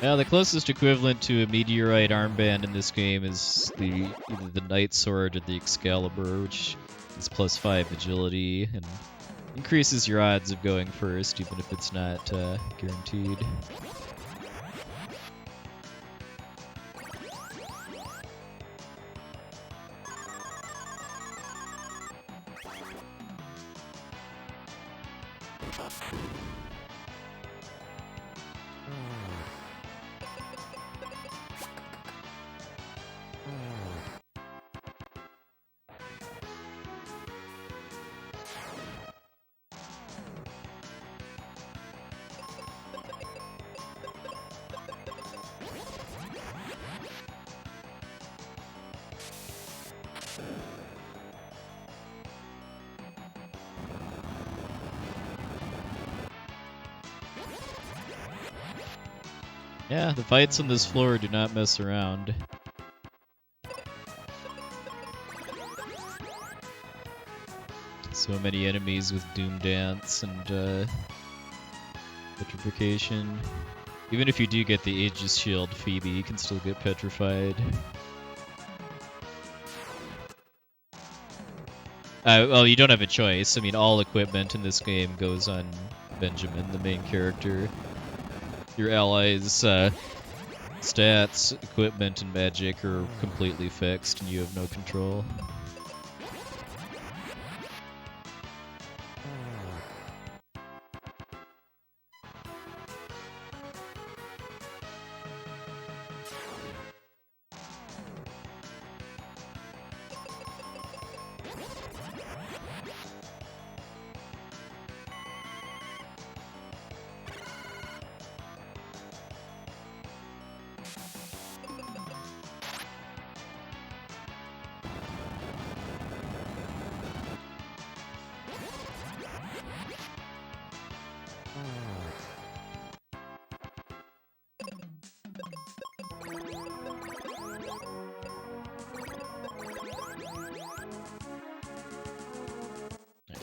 Now, the closest equivalent to a meteorite armband in this game is either the Knight Sword or the Excalibur, which is +5 agility and increases your odds of going first, even if it's not guaranteed. Yeah, the fights on this floor do not mess around. So many enemies with Doom Dance and Petrification. Even if you do get the Aegis Shield, Phoebe, you can still get petrified. Well, you don't have a choice. I mean, all equipment in this game goes on Benjamin, the main character. Your allies' stats, equipment, and magic are completely fixed, and you have no control.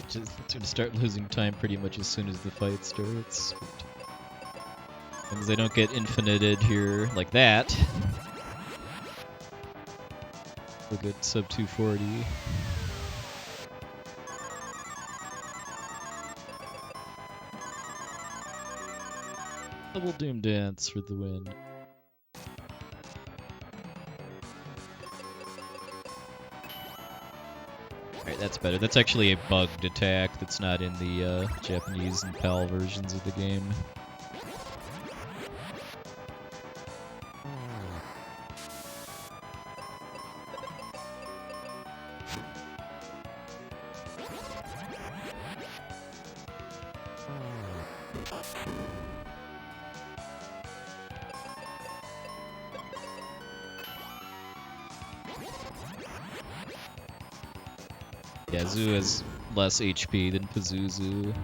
It's going to start losing time pretty much as soon as the fight starts. Because they don't get infinited here like that. They'll get sub 240. Double Doom Dance for the win. Alright, that's better. That's actually a bugged attack that's not in the Japanese and PAL versions of the game. Yeah, Zu has less HP than Pazuzu.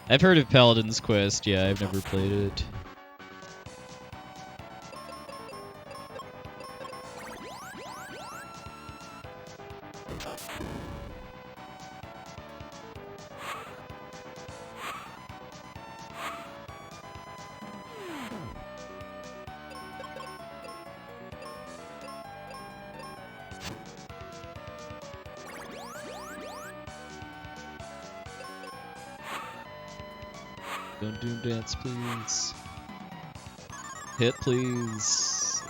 I've heard of Paladin's Quest, yeah, I've never played it. Don't Doom Dance, please. Hit, please.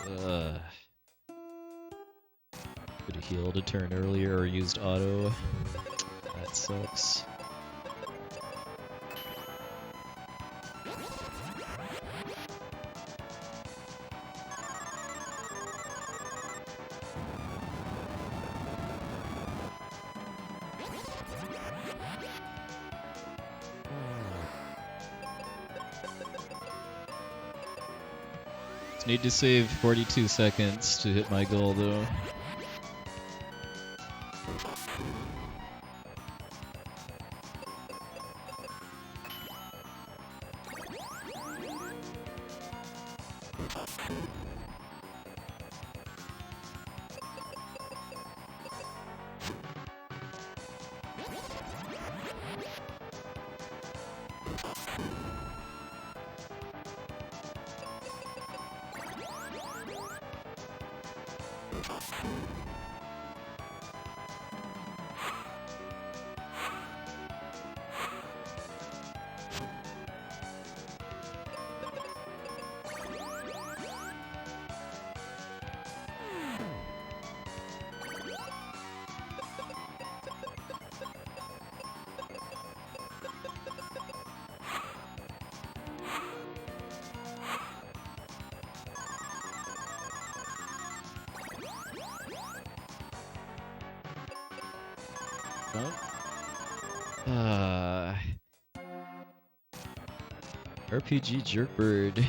Could have healed a turn earlier or used auto. That sucks. Need to save 42 seconds to hit my goal, though. RPG Jerkbird.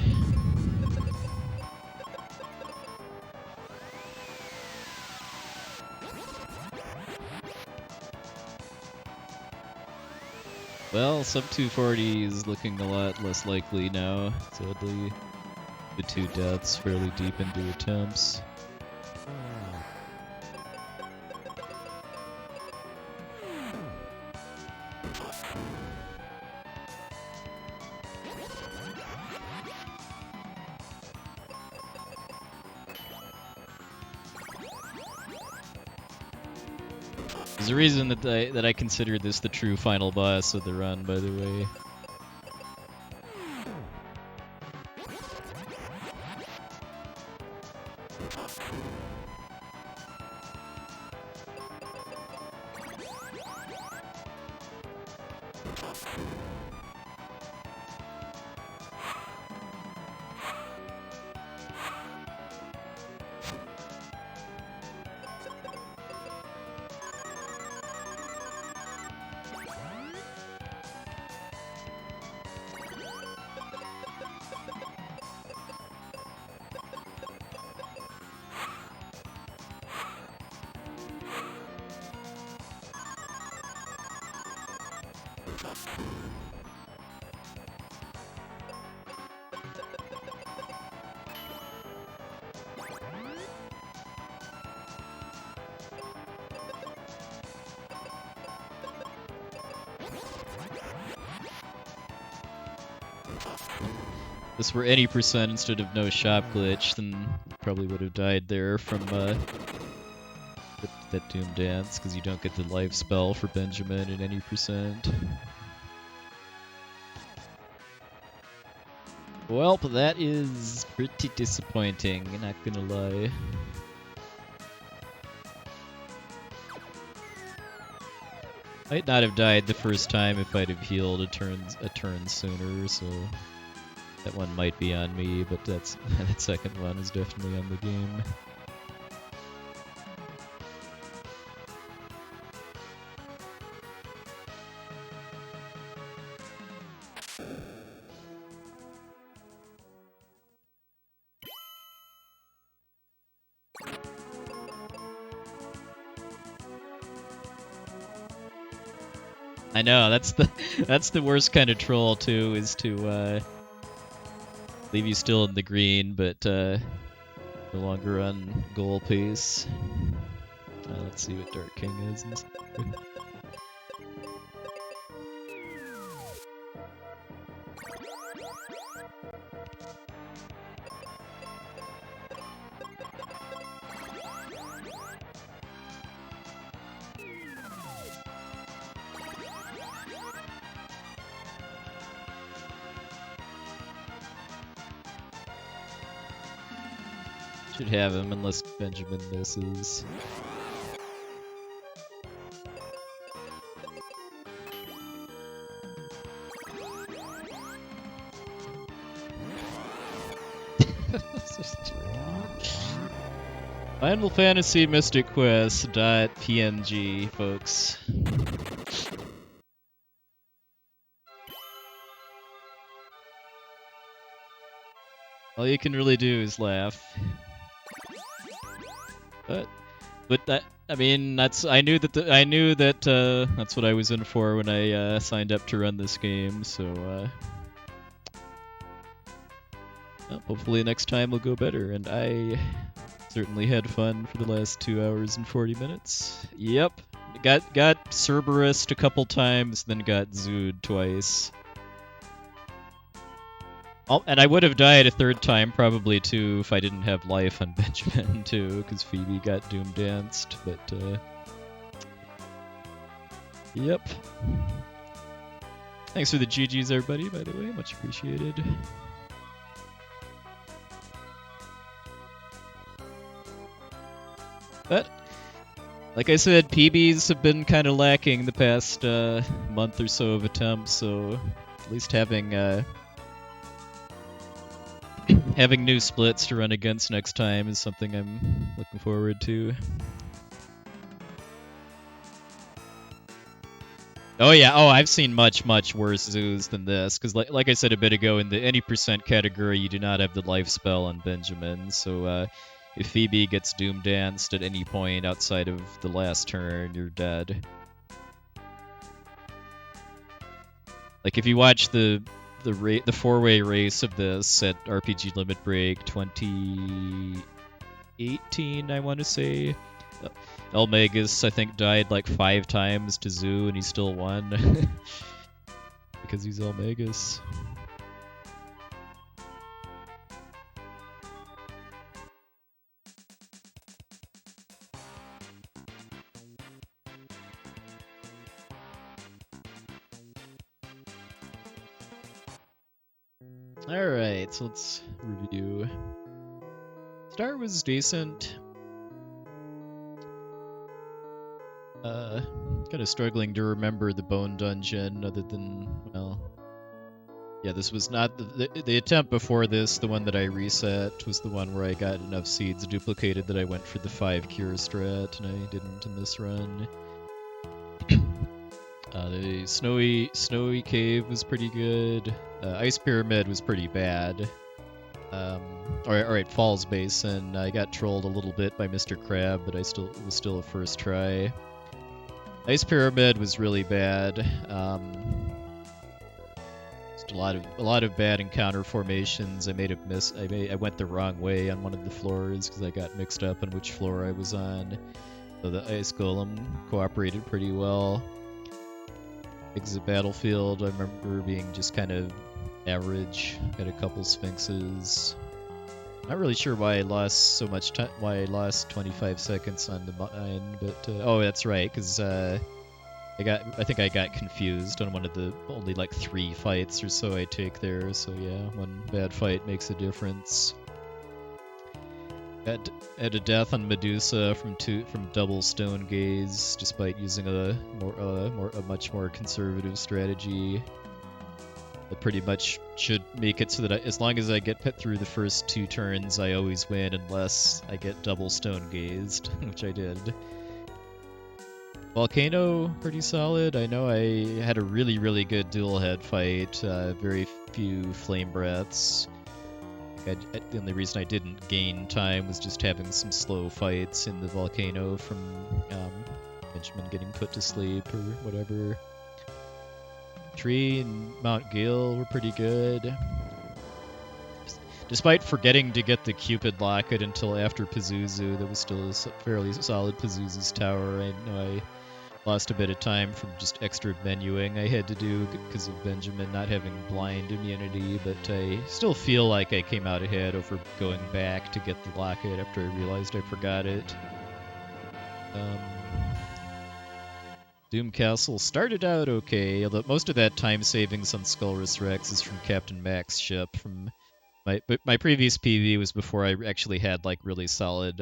Well, sub 240 is looking a lot less likely now, sadly. The 2 deaths fairly deep into attempts. There's a reason that I consider this the true final boss of the run, by the way. If this were any percent instead of no shop glitch, then probably would have died there from that Doom Dance, because you don't get the life spell for Benjamin at any percent. Well, that is pretty disappointing, not gonna lie. Might not have died the first time if I'd have healed a turn sooner, so that one might be on me, but that second one is definitely on the game. I know, that's the worst kind of troll too, is to leave you still in the green, but no longer on goal pace. Let's see what Dark King is. Should have him unless Benjamin misses. Final Fantasy Mystic Quest .png, folks. All you can really do is laugh. But that, I mean, I knew that that's what I was in for when I signed up to run this game. So well, hopefully next time will go better. And I certainly had fun for the last 2 hours and 40 minutes. Yep, got Cerberus a couple times, then got Zood twice. Oh, and I would have died a third time probably too if I didn't have life on Benjamin too, because Phoebe got Doom Danced, but yep. Thanks for the GGs everybody, by the way, much appreciated. But, like I said, PBs have been kind of lacking the past month or so of attempts, so at least having having new splits to run against next time is something I'm looking forward to. Oh yeah, I've seen much worse zoos than this, because like I said a bit ago, in the any percent category, you do not have the life spell on Benjamin, so if Phoebe gets Doom Danced at any point outside of the last turn, you're dead. Like if you watch the four-way race of this at RPG Limit Break 2018, I want to say. Elmagus, I think, died like 5 times to Zoo, and he still won. Because he's Elmagus. Alright, so let's review. Start was decent. Kind of struggling to remember the Bone Dungeon, other than, well... Yeah, this was not... The attempt before this, the one that I reset, was the one where I got enough seeds duplicated that I went for the 5 cure strat, and I didn't in this run. The snowy cave was pretty good. Ice pyramid was pretty bad. Alright, Falls Basin. I got trolled a little bit by Mr. Crab, but it was still a first try. Ice pyramid was really bad. Just a lot of bad encounter formations. I made a miss. I went the wrong way on one of the floors because I got mixed up on which floor I was on. So the ice golem cooperated pretty well. Exit battlefield, I remember being just kind of average. Had a couple sphinxes. Not really sure why I lost so much time. Why I lost 25 seconds on the mine, but oh, that's right, because I think I got confused on one of the only like 3 fights or so I take there. So yeah, one bad fight makes a difference. Had a death on Medusa from double stone gaze, despite using a much more conservative strategy. That pretty much should make it so that as long as I get put through the first 2 turns, I always win unless I get double stone gazed, which I did. Volcano, pretty solid. I know I had a really good dual head fight, very few flame breaths. The only reason I didn't gain time was just having some slow fights in the volcano from Benjamin getting put to sleep or whatever. Tree and Mount Gale were pretty good. Despite forgetting to get the Cupid Locket until after Pazuzu, that was still a fairly solid Pazuzu's tower. I know I lost a bit of time from just extra menuing I had to do because of Benjamin not having blind immunity, but I still feel like I came out ahead over going back to get the locket after I realized I forgot it. Doom Castle started out okay, although most of that time savings on Skullrus Rex is from Captain Mac's ship from my previous PV was before I actually had like really solid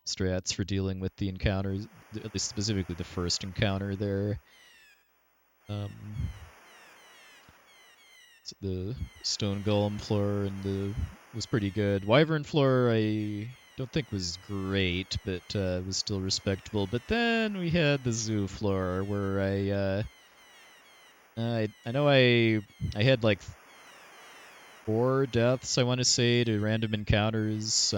strats for dealing with the encounters, at least specifically the first encounter there. Um, the stone golem floor and the was pretty good. Wyvern floor I don't think was great, but was still respectable. But then we had the zoo floor where I know I had like 4 deaths, I want to say, to random encounters.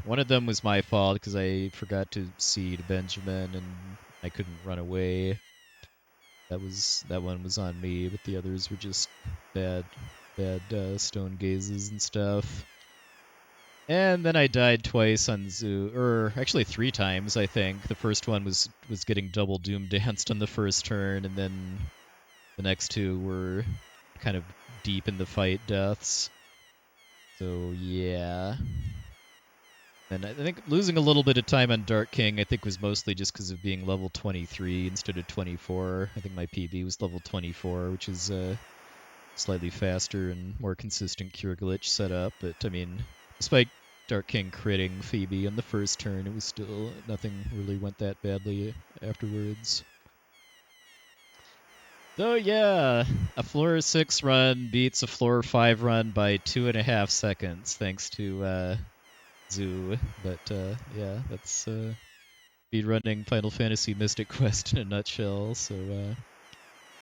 One of them was my fault because I forgot to seed Benjamin and I couldn't run away. That one was on me, but the others were just bad stone gazes and stuff. And then I died twice on Zoo, or actually 3 times, I think. The first one was getting double doom danced on the first turn, and then the next 2 were kind of deep in the fight deaths. So yeah. And I think losing a little bit of time on Dark King, I think, was mostly just because of being level 23 instead of 24. I think my PB was level 24, which is slightly faster and more consistent cure glitch setup. But I mean, despite Dark King critting Phoebe on the first turn, it was still nothing really went that badly afterwards. So yeah, a floor 6 run beats a floor 5 run by 2.5 seconds, thanks to Zoo. But yeah, that's speedrunning Final Fantasy Mystic Quest in a nutshell. So